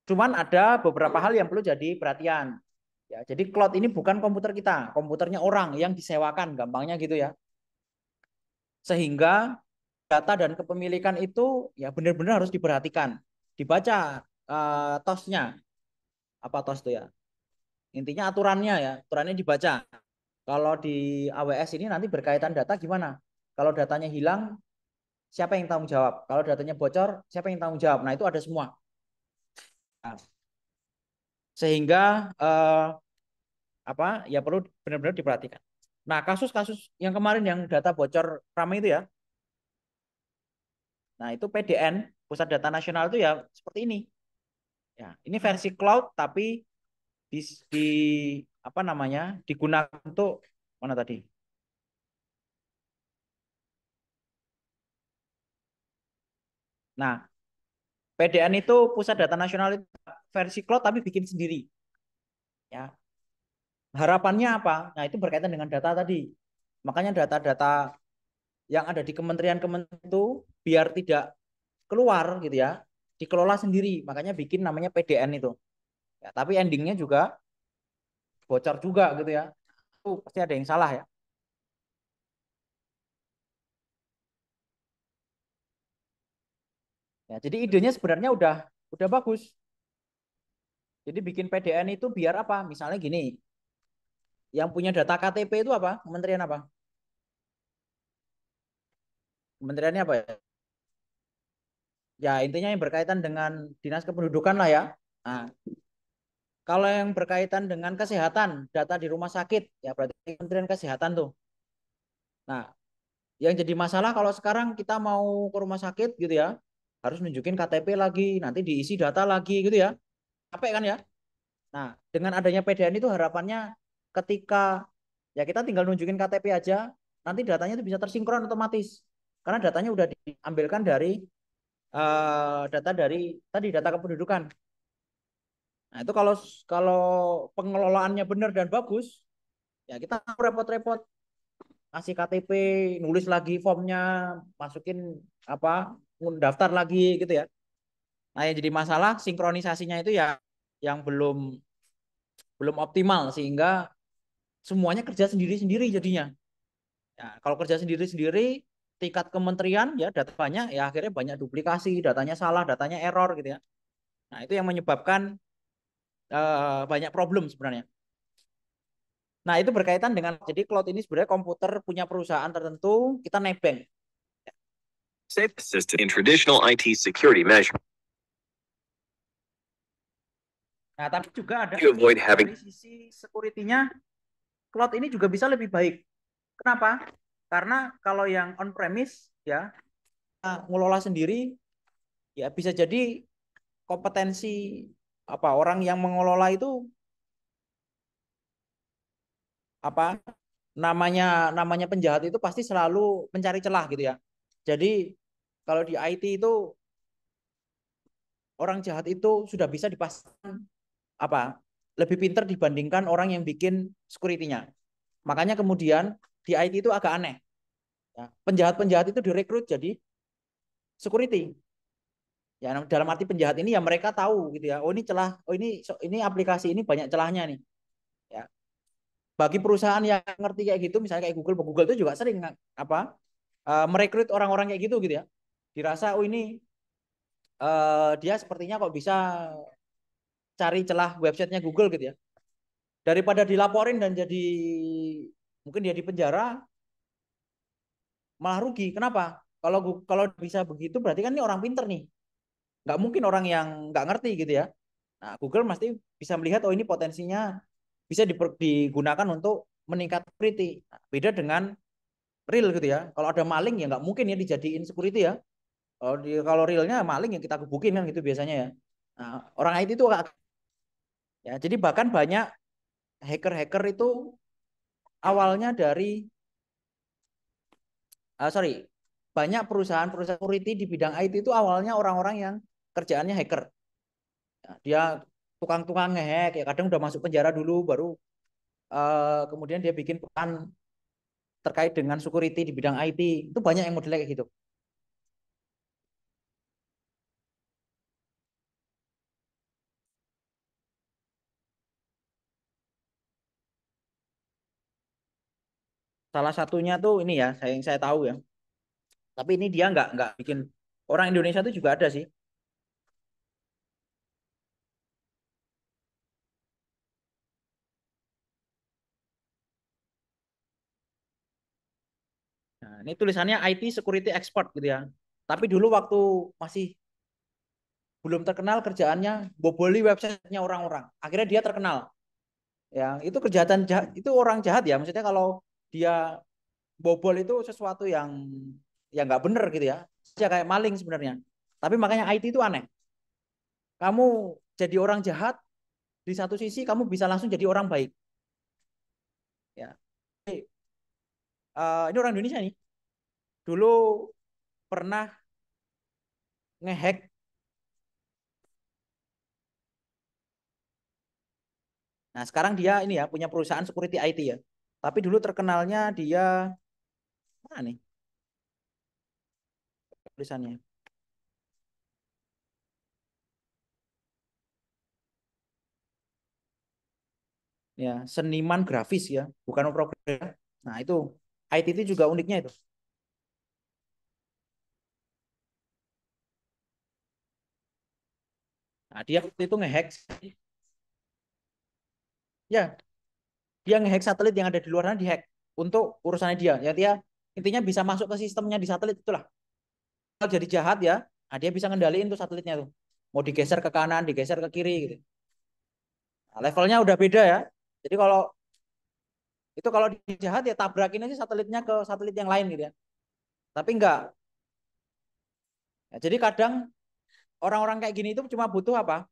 Cuman ada beberapa hal yang perlu jadi perhatian. Ya, jadi cloud ini bukan komputer kita, komputernya orang yang disewakan, gampangnya gitu ya. Sehingga data dan kepemilikan itu ya benar-benar harus diperhatikan. Dibaca TOS-nya. Apa TOS itu ya? Intinya aturannya ya, aturannya dibaca. Kalau di AWS ini nanti berkaitan data gimana? Kalau datanya hilang, siapa yang tanggung jawab? Kalau datanya bocor, siapa yang tanggung jawab? Nah, itu ada semua. Nah, sehingga apa ya perlu benar-benar diperhatikan. Nah, kasus-kasus yang kemarin yang data bocor ramai itu ya. Nah, itu PDN, Pusat Data Nasional itu ya seperti ini. Ya, ini versi cloud tapi di, di apa namanya? Digunakan untuk mana tadi? Nah, PDN itu Pusat Data Nasional itu versi cloud tapi bikin sendiri. Ya, harapannya apa? Nah, itu berkaitan dengan data tadi. Makanya data-data yang ada di kementerian-kementerian itu biar tidak keluar gitu ya, dikelola sendiri. Makanya bikin namanya PDN itu. Ya, tapi endingnya juga bocor juga gitu ya. Itu pasti ada yang salah ya. Ya, jadi idenya sebenarnya udah bagus. Jadi bikin PDN itu biar apa? Misalnya gini, yang punya data KTP itu apa? Kementerian apa? Kementeriannya apa ya? Ya, intinya yang berkaitan dengan Dinas Kependudukan lah ya. Nah, kalau yang berkaitan dengan kesehatan, data di rumah sakit, ya berarti Kementerian Kesehatan tuh. Nah, yang jadi masalah kalau sekarang kita mau ke rumah sakit gitu ya, harus nunjukin KTP lagi, nanti diisi data lagi gitu ya. Capek kan ya? Nah, dengan adanya PDN itu harapannya ketika ya kita tinggal nunjukin KTP aja, nanti datanya itu bisa tersinkron otomatis. Karena datanya udah diambilkan dari data dari tadi data kependudukan. Nah, itu kalau kalau pengelolaannya benar dan bagus, ya kita repot-repot kasih KTP, nulis lagi formnya, masukin apa, daftar lagi gitu ya. Nah, yang jadi masalah sinkronisasinya itu ya yang belum belum optimal sehingga semuanya kerja sendiri-sendiri jadinya. Ya, kalau kerja sendiri-sendiri tingkat kementerian ya data banyak ya akhirnya banyak duplikasi, datanya salah, datanya error gitu ya. Nah, itu yang menyebabkan banyak problem sebenarnya. Nah, itu berkaitan dengan jadi cloud ini sebenarnya komputer punya perusahaan tertentu, kita nebeng. Safe system in traditional IT security measure. Nah, tapi juga ada You avoid dari having sisi security-nya, cloud ini juga bisa lebih baik. Kenapa? Karena kalau yang on premise ya ngelola sendiri ya bisa jadi kompetensi apa orang yang mengelola itu apa namanya penjahat itu pasti selalu mencari celah gitu ya. Jadi kalau di IT itu orang jahat itu sudah bisa dipastikan apa lebih pintar dibandingkan orang yang bikin security-nya. Makanya kemudian di IT itu agak aneh. Ya, penjahat-penjahat itu direkrut jadi security. Ya, dalam arti penjahat ini ya mereka tahu gitu ya. Oh ini celah, oh ini aplikasi ini banyak celahnya nih. Ya. Bagi perusahaan yang ngerti kayak gitu, misalnya kayak Google, Google itu juga sering apa merekrut orang-orang kayak gitu ya. Dirasa oh ini dia sepertinya kok bisa cari celah websitenya Google gitu ya. Daripada dilaporin dan jadi mungkin dia di penjara malah rugi. Kenapa? Kalau bisa begitu berarti kan ini orang pinter nih. Nggak mungkin orang yang nggak ngerti gitu ya. Nah, Google pasti bisa melihat oh ini potensinya bisa digunakan untuk meningkat security. Nah, beda dengan real gitu ya. Kalau ada maling ya nggak mungkin ya dijadiin security ya. Kalau realnya maling yang kita gebukin kan gitu biasanya ya. Nah, orang IT itu ya jadi bahkan banyak hacker-hacker itu awalnya dari sorry banyak perusahaan-perusahaan security di bidang IT itu awalnya orang-orang yang kerjaannya hacker. Nah, dia tukang-tukang ngehack ya kadang udah masuk penjara dulu baru kemudian dia bikin perusahaan terkait dengan security di bidang IT itu banyak yang modelnya kayak gitu. Salah satunya tuh ini ya saya tahu ya. Tapi ini dia nggak bikin orang Indonesia tuh juga ada sih. Nah, ini tulisannya IT Security Expert gitu ya. Tapi dulu waktu masih belum terkenal kerjaannya boboli websitenya orang-orang. Akhirnya dia terkenal. Ya, itu kejahatan jahat, itu orang jahat ya. Maksudnya kalau dia bobol itu sesuatu yang nggak bener gitu ya. Ya kayak maling sebenarnya. Tapi makanya IT itu aneh. Kamu jadi orang jahat di satu sisi kamu bisa langsung jadi orang baik. Ya. Ini orang Indonesia nih. Dulu pernah ngehack. Nah, sekarang dia ini ya punya perusahaan security IT ya. Tapi dulu terkenalnya dia mana nih tulisannya? Ya, seniman grafis ya, bukan programmer. Nah, itu IT itu juga uniknya itu. Nah, dia waktu itu ngehack ya, dia ngehack satelit yang ada di luar sana dihack untuk urusannya dia. Ya dia intinya bisa masuk ke sistemnya di satelit itulah. Kalau jadi jahat ya, nah dia bisa ngendaliin tuh satelitnya tuh. Mau digeser ke kanan, digeser ke kiri gitu. Nah, levelnya udah beda ya. Jadi kalau dia jahat ya tabrakin aja satelitnya ke satelit yang lain gitu ya. Tapi enggak. Ya, jadi kadang orang-orang kayak gini itu cuma butuh apa?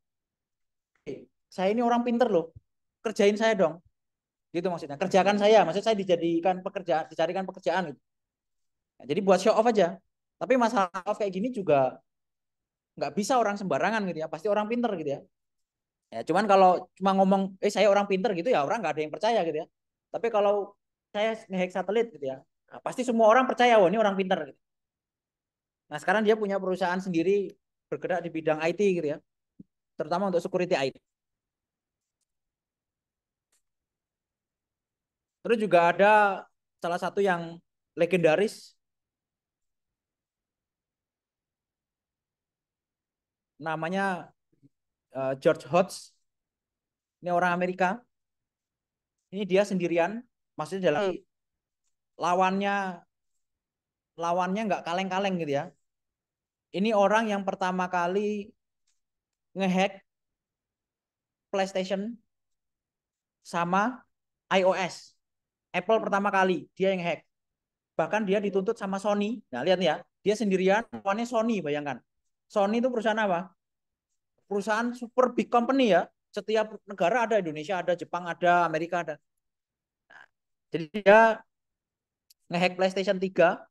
Saya ini orang pinter loh. Kerjain saya dong. Gitu maksudnya. Kerjakan saya. Maksud saya dijadikan pekerjaan, dicarikan pekerjaan gitu. Ya, jadi buat show off aja. Tapi masalah off kayak gini juga nggak bisa orang sembarangan gitu ya. Pasti orang pinter gitu ya. Ya, cuman kalau cuma ngomong, saya orang pinter gitu ya orang nggak ada yang percaya gitu ya. Tapi kalau saya ngehack satelit gitu ya, nah, pasti semua orang percaya, wah ini orang pinter. Gitu. Nah sekarang dia punya perusahaan sendiri bergerak di bidang IT gitu ya, terutama untuk security IT. Terus juga ada salah satu yang legendaris, namanya George Hotz. Ini orang Amerika. Ini dia sendirian. Maksudnya dalam lawannya lawannya nggak kaleng-kaleng gitu ya. Ini orang yang pertama kali ngehack PlayStation sama iOS. Apple pertama kali dia yang hack. Bahkan dia dituntut sama Sony. Nah, lihat ya, dia sendirian, lawannya Sony, bayangkan. Sony itu perusahaan apa? Perusahaan super big company ya. Setiap negara ada, Indonesia ada, Jepang ada, Amerika ada. Jadi dia ngehack PlayStation 3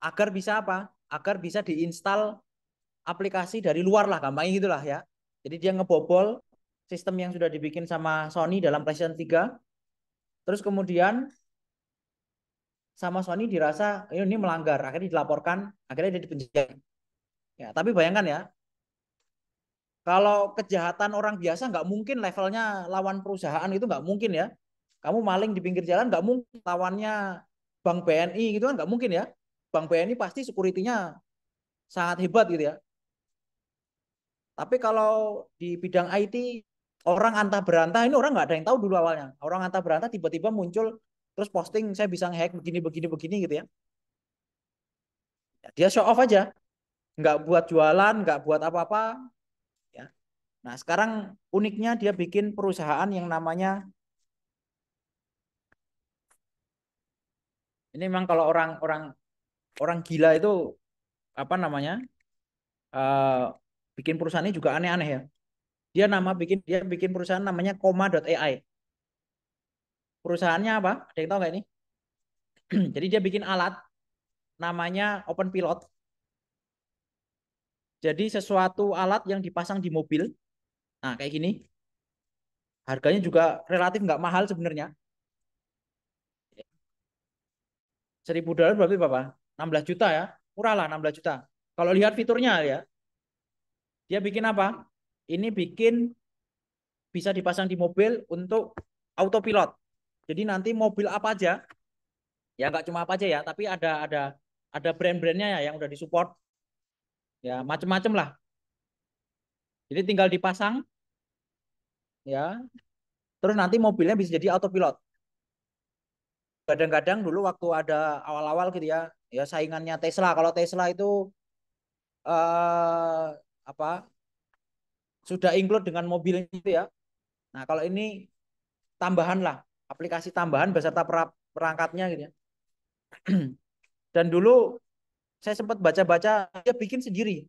agar bisa apa? Agar bisa diinstal aplikasi dari luar lah, gampangnya gitulah ya. Jadi dia ngebobol sistem yang sudah dibikin sama Sony dalam PlayStation 3. Terus kemudian sama Sony dirasa ini melanggar, akhirnya dilaporkan, akhirnya dia dipenjara. Ya, tapi bayangkan ya, kalau kejahatan orang biasa nggak mungkin levelnya lawan perusahaan itu nggak mungkin ya. Kamu maling di pinggir jalan nggak mungkin lawannya Bank BNI gitu kan nggak mungkin ya. Bank BNI pasti security-nya sangat hebat gitu ya. Tapi kalau di bidang IT orang antah berantah ini orang nggak ada yang tahu dulu awalnya. Orang antah berantah tiba-tiba muncul terus posting saya bisa ngehack begini begini begini gitu ya. Dia show off aja, nggak buat jualan, nggak buat apa-apa. Ya. Nah sekarang uniknya dia bikin perusahaan yang namanya ini memang kalau orang-orang orang gila itu apa namanya uh, bikin perusahaan ini juga aneh-aneh ya. Dia bikin perusahaan namanya Koma.ai. Perusahaannya apa? Ada yang tahu nggak ini? Jadi dia bikin alat namanya Open Pilot. Jadi sesuatu alat yang dipasang di mobil. Nah kayak gini. Harganya juga relatif nggak mahal sebenarnya. $1.000 berarti berapa? 16 juta ya. Murah lah 16 juta. Kalau lihat fiturnya ya. Dia bikin apa? Ini bikin bisa dipasang di mobil untuk autopilot. Jadi nanti mobil apa aja, ya nggak cuma apa aja ya, tapi ada brand-brandnya ya yang udah disupport, ya macem-macem lah. Jadi tinggal dipasang, ya, terus nanti mobilnya bisa jadi autopilot. Kadang-kadang dulu waktu ada awal-awal gitu ya, ya saingannya Tesla. Kalau Tesla itu apa sudah include dengan mobilnya itu ya. Nah kalau ini tambahan lah, aplikasi tambahan beserta perangkatnya gitu ya. Dan dulu saya sempat baca-baca dia bikin sendiri.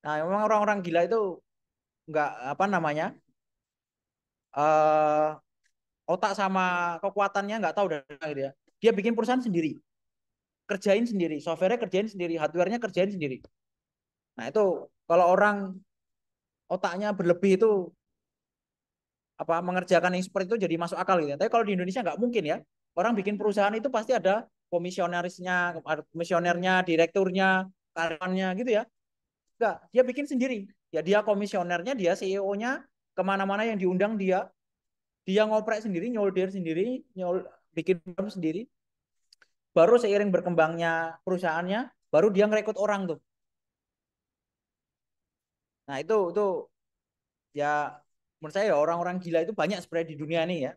Nah, memang orang-orang gila itu nggak apa namanya eh otak sama kekuatannya nggak tahu dari mana gitu ya. Dia bikin perusahaan sendiri, kerjain sendiri, softwarenya kerjain sendiri, hardwarenya kerjain sendiri. Nah itu kalau orang otaknya berlebih itu apa mengerjakan yang seperti itu jadi masuk akal gitu. Tapi kalau di Indonesia nggak mungkin ya. Orang bikin perusahaan itu pasti ada komisionerisnya, komisionernya, direkturnya, karyawannya gitu ya. Enggak, dia bikin sendiri. Ya dia komisionernya, dia CEO-nya, kemana-mana yang diundang dia ngoprek sendiri, nyolder sendiri, bikin sendiri. Baru seiring berkembangnya perusahaannya, baru dia ngerekrut orang tuh. Nah itu ya menurut saya ya orang-orang gila itu banyak sebenarnya di dunia ini ya.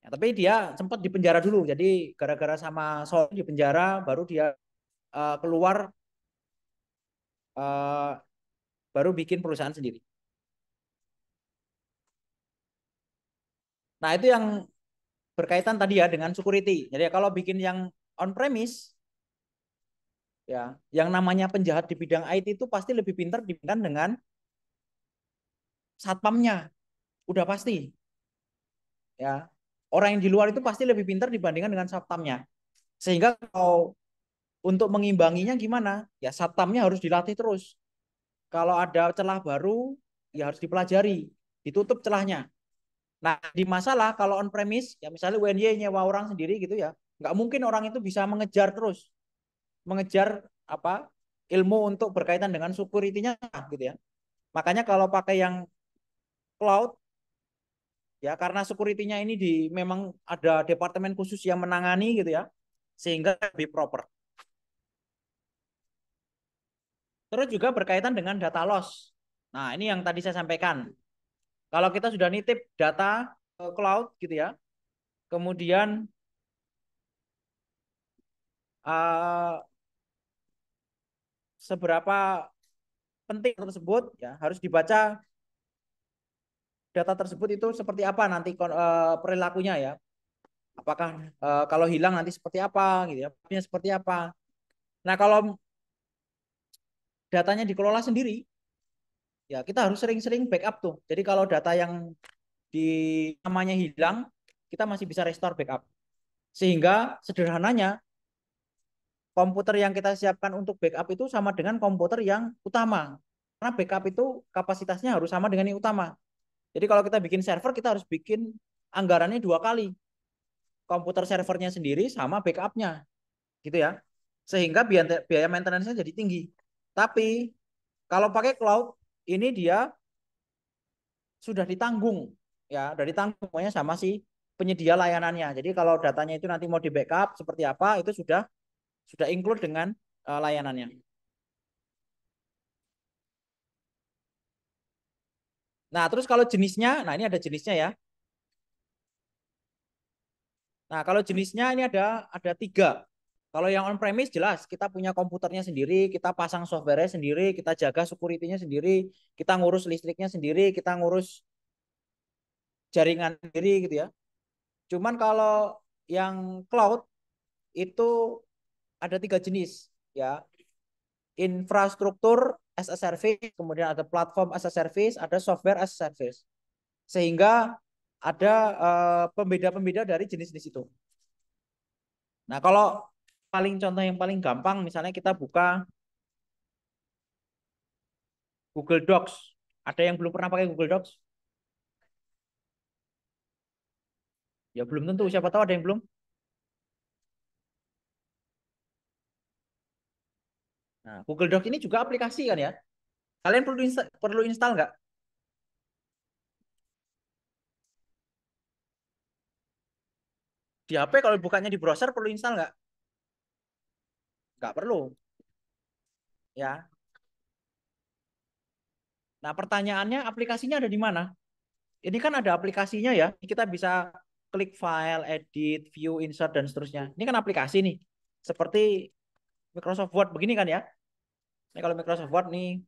Ya, tapi dia sempat di penjara dulu. Jadi gara-gara sama Sony di penjara, baru dia keluar, uh, baru bikin perusahaan sendiri. Nah itu yang berkaitan tadi ya dengan security. Jadi kalau bikin yang on premise, ya, yang namanya penjahat di bidang IT itu pasti lebih pintar dibandingkan dengan satpamnya. Udah pasti, ya. Orang yang di luar itu pasti lebih pintar dibandingkan dengan satpamnya. Sehingga kalau untuk mengimbanginya gimana? Ya satpamnya harus dilatih terus. Kalau ada celah baru, ya harus dipelajari, ditutup celahnya. Nah, di masalah kalau on premise, ya misalnya UNY nyewa orang sendiri gitu ya, nggak mungkin orang itu bisa mengejar terus, mengejar apa ilmu untuk berkaitan dengan security-nya gitu ya. Makanya kalau pakai yang cloud, ya karena security-nya ini memang ada departemen khusus yang menangani gitu ya, sehingga lebih proper. Terus juga berkaitan dengan data loss. Nah, ini yang tadi saya sampaikan. Kalau kita sudah nitip data ke cloud gitu ya, kemudian uh, seberapa penting tersebut ya harus dibaca data tersebut itu seperti apa nanti perilakunya ya. Apakah kalau hilang nanti seperti apa gitu ya, seperti apa. Nah, kalau datanya dikelola sendiri, ya kita harus sering-sering backup tuh. Jadi kalau data yang di namanya hilang, kita masih bisa restore backup. Sehingga sederhananya komputer yang kita siapkan untuk backup itu sama dengan komputer yang utama. Karena backup itu kapasitasnya harus sama dengan yang utama. Jadi kalau kita bikin server, kita harus bikin anggarannya 2 kali. Komputer servernya sendiri sama backupnya, gitu ya. Sehingga biaya maintenance-nya jadi tinggi. Tapi kalau pakai cloud, ini dia sudah ditanggung, ya, dari tanggungnya sama si penyedia layanannya. Jadi kalau datanya itu nanti mau di backup seperti apa, itu sudah include dengan layanannya. Nah, terus kalau jenisnya, nah ini ada jenisnya ya. Nah, kalau jenisnya ini ada 3. Kalau yang on premise jelas kita punya komputernya sendiri, kita pasang softwarenya sendiri, kita jaga security-nya sendiri, kita ngurus listriknya sendiri, kita ngurus jaringan sendiri gitu ya. Cuman kalau yang cloud itu ada 3 jenis ya. Infrastruktur as a service, kemudian ada platform as a service, ada software as a service. Sehingga ada pembeda-pembeda dari jenis-jenis itu. Nah, kalau contoh yang paling gampang, misalnya kita buka Google Docs. Ada yang belum pernah pakai Google Docs? Ya belum tentu, siapa tahu ada yang belum. Nah, Google Docs ini juga aplikasi kan ya. Kalian perlu install nggak? Di HP kalau bukannya di browser perlu install nggak? Nggak perlu. Ya. Nah, pertanyaannya aplikasinya ada di mana? Ini kan ada aplikasinya ya. Kita bisa klik file, edit, view, insert, dan seterusnya. Ini kan aplikasi nih. Seperti Microsoft Word begini kan ya. Ini kalau Microsoft Word nih.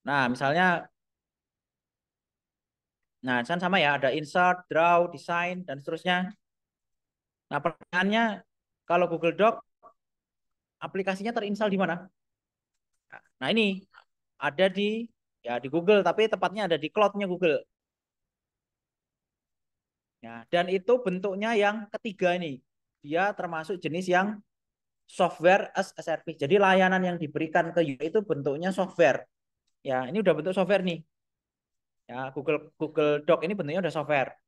Nah, misalnya, nah kan sama ya. Ada insert, draw, design, dan seterusnya. Nah, pertanyaannya, kalau Google Doc, aplikasinya terinstall di mana? Nah, ini ada di Google, tapi tepatnya ada di cloud-nya Google. Ya, dan itu bentuknya yang ketiga ini. Dia termasuk jenis yang software as a service. Jadi layanan yang diberikan ke user itu bentuknya software. Ya, ini udah bentuk software nih. Ya, Google Doc ini bentuknya udah software.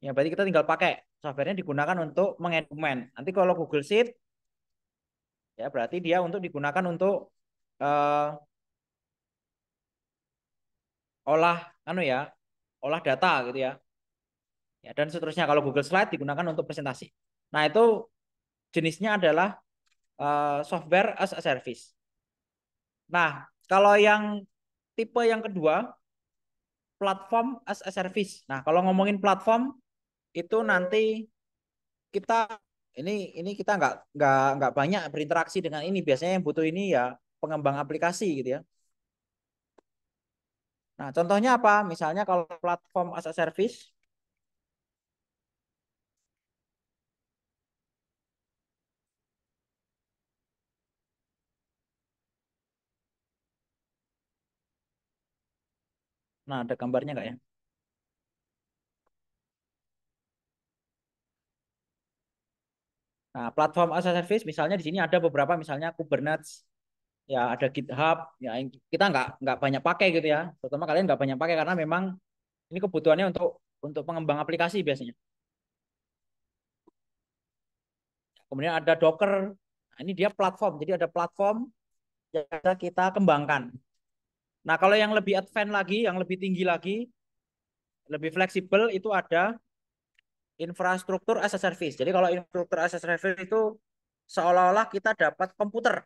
Ya, berarti kita tinggal pakai softwarenya digunakan untuk mengedokumen. Nanti kalau Google Sheet, ya berarti dia untuk digunakan untuk uh, olah olah data gitu ya. Ya, dan seterusnya kalau Google Slide digunakan untuk presentasi. Nah, itu jenisnya adalah software as a service. Nah, kalau yang tipe yang kedua, platform as a service. Nah, kalau ngomongin platform itu nanti kita ini kita nggak banyak berinteraksi dengan ini. Biasanya yang butuh ini ya pengembang aplikasi gitu ya. Nah, contohnya apa? Misalnya kalau platform as a service, nah ada gambarnya nggak ya? Nah, platform as a service misalnya di sini ada beberapa misalnya Kubernetes, ya ada GitHub, ya yang kita nggak banyak pakai gitu ya. Terutama kalian nggak banyak pakai karena memang ini kebutuhannya untuk pengembang aplikasi biasanya. Kemudian ada Docker. Nah, ini dia platform. Jadi ada platform yang bisa kita kembangkan. Nah, kalau yang lebih advance lagi, yang lebih tinggi lagi, lebih fleksibel itu ada infrastruktur as a service. Jadi kalau infrastruktur as a service itu seolah-olah kita dapat komputer.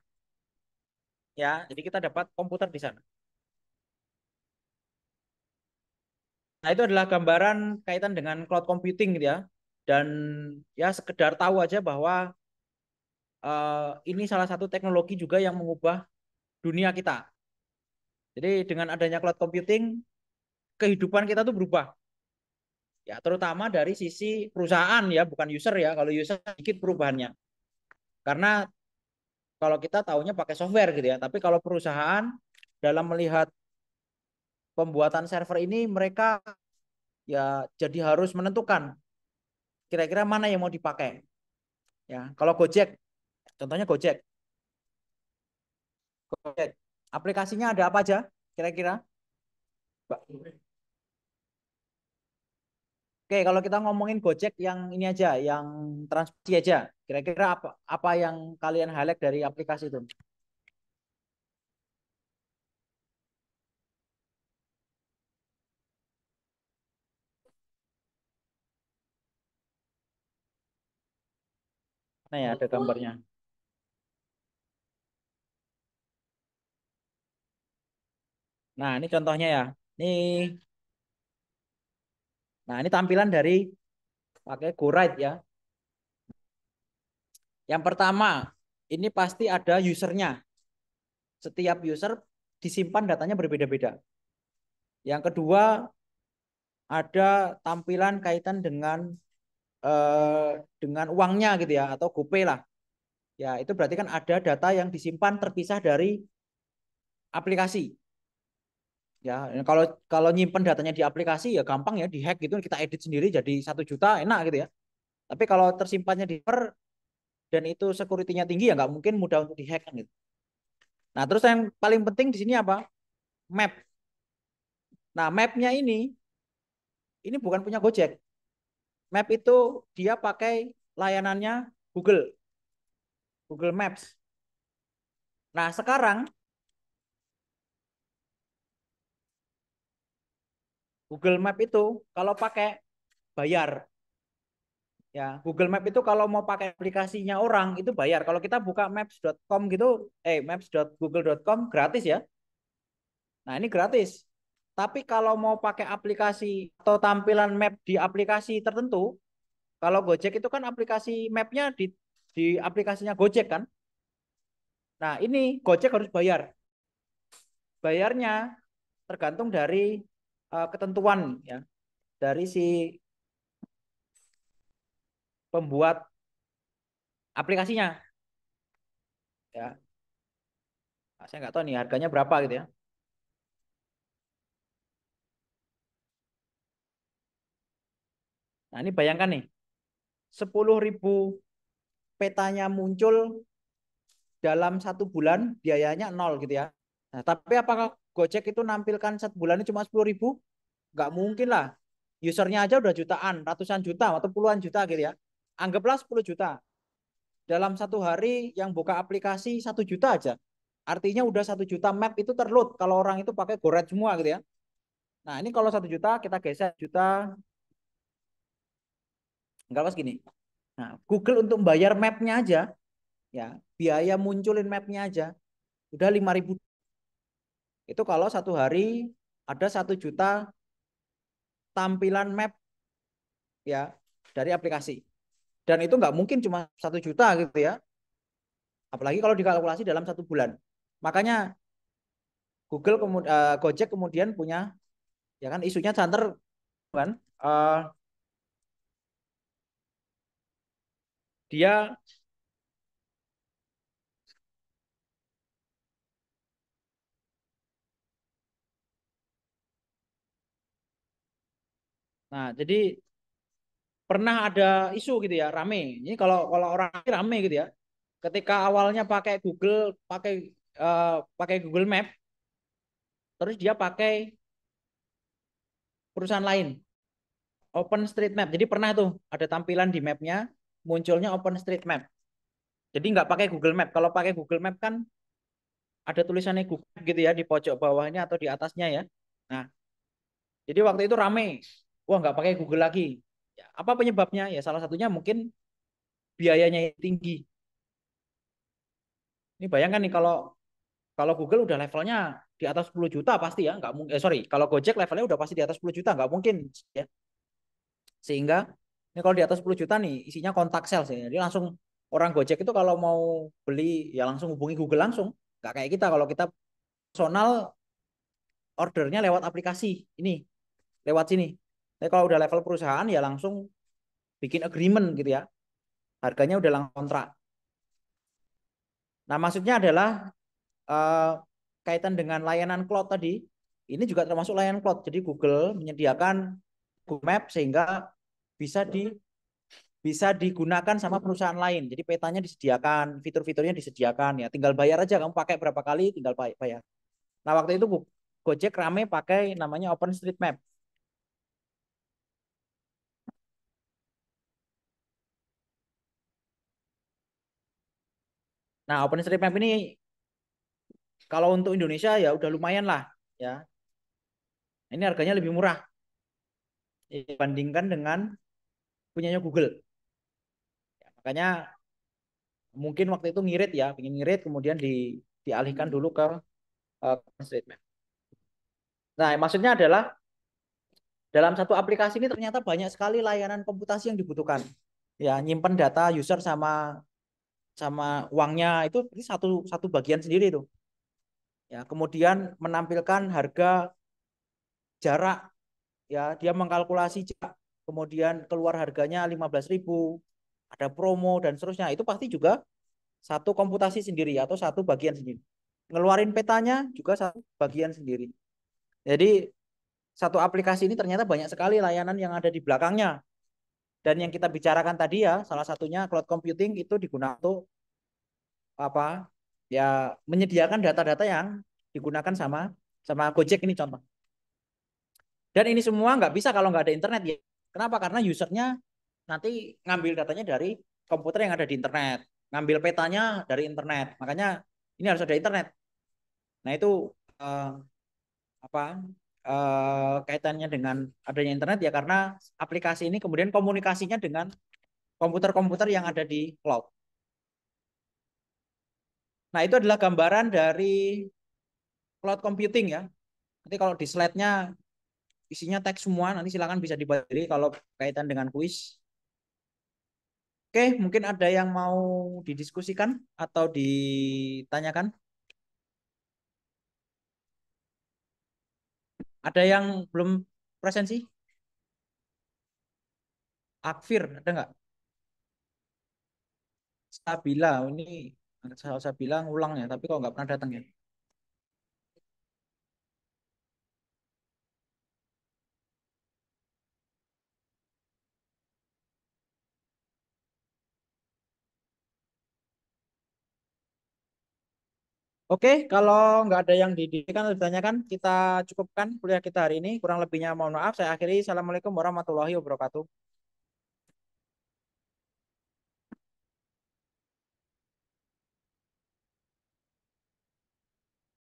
ya. Jadi kita dapat komputer di sana. Nah, itu adalah gambaran kaitan dengan cloud computing gitu ya. Dan ya sekedar tahu aja bahwa ini salah satu teknologi juga yang mengubah dunia kita. Jadi dengan adanya cloud computing, kehidupan kita tuh berubah. Ya, terutama dari sisi perusahaan ya, bukan user ya. Kalau user sedikit perubahannya. Karena kalau kita tahunya pakai software gitu ya. Tapi kalau perusahaan dalam melihat pembuatan server ini, mereka ya jadi harus menentukan kira-kira mana yang mau dipakai. Ya, kalau Gojek, contohnya Gojek. Gojek. Aplikasinya ada apa aja kira-kira? Oke, kalau kita ngomongin Gojek yang ini aja, yang transportasi aja, kira-kira apa apa yang kalian highlight dari aplikasi itu? Nah ya, ada gambarnya. Nah, ini contohnya ya. Ini, nah ini tampilan dari pakai GoRide ya. Yang pertama, ini pasti ada usernya. Setiap user disimpan datanya berbeda-beda. Yang kedua, ada tampilan kaitan dengan uangnya gitu ya, atau GoPay lah. Ya, itu berarti kan ada data yang disimpan terpisah dari aplikasi. Ya, kalau kalau nyimpen datanya di aplikasi ya gampang ya, dihack gitu kita edit sendiri jadi 1 juta enak gitu ya. Tapi kalau tersimpannya di server dan itu security-nya tinggi ya nggak mungkin mudah untuk dihack kan gitu. Nah, terus yang paling penting di sini apa? Map. Nah, mapnya ini bukan punya Gojek. Map itu dia pakai layanannya Google, Google Maps. Nah, sekarang Google Map itu kalau pakai bayar. Ya, Google Map itu kalau mau pakai aplikasinya orang itu bayar. Kalau kita buka maps.com gitu, maps.google.com gratis ya. Nah, ini gratis. Tapi kalau mau pakai aplikasi atau tampilan map di aplikasi tertentu, kalau Gojek itu kan aplikasi mapnya di aplikasinya Gojek kan. Nah, ini Gojek harus bayar. Bayarnya tergantung dari ketentuan ya dari si pembuat aplikasinya ya. Nah, saya nggak tahu nih harganya berapa gitu ya. Nah, ini bayangkan nih 10.000 petanya muncul dalam 1 bulan, biayanya nol gitu ya. Nah, tapi apakah Gojek itu nampilkan 1 bulannya cuma 10.000? Nggak mungkin lah. Usernya aja udah jutaan, ratusan juta atau puluhan juta gitu ya. Anggaplah 10 juta. Dalam 1 hari yang buka aplikasi 1 juta aja. Artinya udah 1 juta map itu terload kalau orang itu pakai GoRide semua gitu ya. Nah, ini kalau 1 juta kita geser juta, enggak pas gini. Nah, Google untuk bayar mapnya aja, ya biaya munculin mapnya aja udah 5.000. Itu kalau 1 hari ada 1 juta tampilan map ya dari aplikasi. Dan itu nggak mungkin cuma 1 juta gitu ya. Apalagi kalau dikalkulasi dalam 1 bulan. Makanya Gojek kemudian punya ya kan isunya santer kan. Dia nah jadi pernah ada isu gitu ya rame. Ini kalau kalau orang rame gitu ya. Ketika awalnya eh, pakai Google Map, terus dia pakai perusahaan lain, OpenStreetMap. Jadi pernah tuh ada tampilan di mapnya munculnya OpenStreetMap. Jadi nggak pakai Google Map. Kalau pakai Google Map kan ada tulisannya Google gitu ya di pojok bawahnya atau di atasnya ya. Nah, jadi waktu itu rame. Wah, nggak pakai Google lagi. Ya, apa penyebabnya? Ya salah satunya mungkin biayanya yang tinggi. Ini bayangkan nih kalau Kalau Google udah levelnya di atas 10 juta pasti ya, nggak mungkin. Sorry, kalau Gojek levelnya udah pasti di atas 10 juta, nggak mungkin ya. Sehingga ini kalau di atas 10 juta nih isinya kontak sales ya. Jadi langsung orang Gojek itu kalau mau beli ya langsung hubungi Google langsung. Nggak kayak kita kalau kita personal ordernya lewat aplikasi ini, lewat sini. Tapi kalau udah level perusahaan ya langsung bikin agreement gitu ya. Harganya udah langsung kontrak. Nah, maksudnya adalah eh, kaitan dengan layanan cloud tadi, ini juga termasuk layanan cloud. Jadi Google menyediakan Google Maps sehingga bisa bisa digunakan sama perusahaan lain. Jadi petanya disediakan, fitur-fiturnya disediakan ya. Tinggal bayar aja kamu pakai berapa kali tinggal bayar. Nah, waktu itu Gojek rame pakai namanya OpenStreetMap. Nah, OpenStreetMap ini kalau untuk Indonesia ya udah lumayan lah ya. Ini harganya lebih murah dibandingkan dengan punyanya Google. Ya, makanya mungkin waktu itu ngirit ya, ingin ngirit kemudian dialihkan dulu ke OpenStreetMap. Nah, maksudnya adalah dalam satu aplikasi ini ternyata banyak sekali layanan komputasi yang dibutuhkan. Ya, nyimpen data user sama sama uangnya itu satu satu bagian sendiri itu. Ya, kemudian menampilkan harga jarak ya, dia mengkalkulasi jarak, kemudian keluar harganya 15.000, ada promo dan seterusnya. Itu pasti juga satu komputasi sendiri atau satu bagian sendiri. Ngeluarin petanya juga satu bagian sendiri. Jadi satu aplikasi ini ternyata banyak sekali layanan yang ada di belakangnya. Dan yang kita bicarakan tadi ya, salah satunya cloud computing itu digunakan untuk apa? Ya menyediakan data-data yang digunakan sama sama Gojek ini contoh. Dan ini semua nggak bisa kalau nggak ada internet ya. Kenapa? Karena usernya nanti ngambil datanya dari komputer yang ada di internet, ngambil petanya dari internet. Makanya ini harus ada internet. Nah itu eh, apa kaitannya dengan adanya internet ya karena aplikasi ini kemudian komunikasinya dengan komputer-komputer yang ada di cloud. Nah, itu adalah gambaran dari cloud computing ya. Nanti kalau di slide-nya isinya teks semua, nanti silakan bisa dibaca kalau kaitan dengan kuis. Oke, mungkin ada yang mau didiskusikan atau ditanyakan? Ada yang belum presensi? Akfir, ada nggak? Sabila, ini Sabila ngulang ya, tapi kok nggak pernah datang ya. Oke, kalau nggak ada yang didikan atau ditanyakan, kita cukupkan kuliah kita hari ini. Kurang lebihnya mohon maaf. Saya akhiri. Assalamualaikum warahmatullahi wabarakatuh.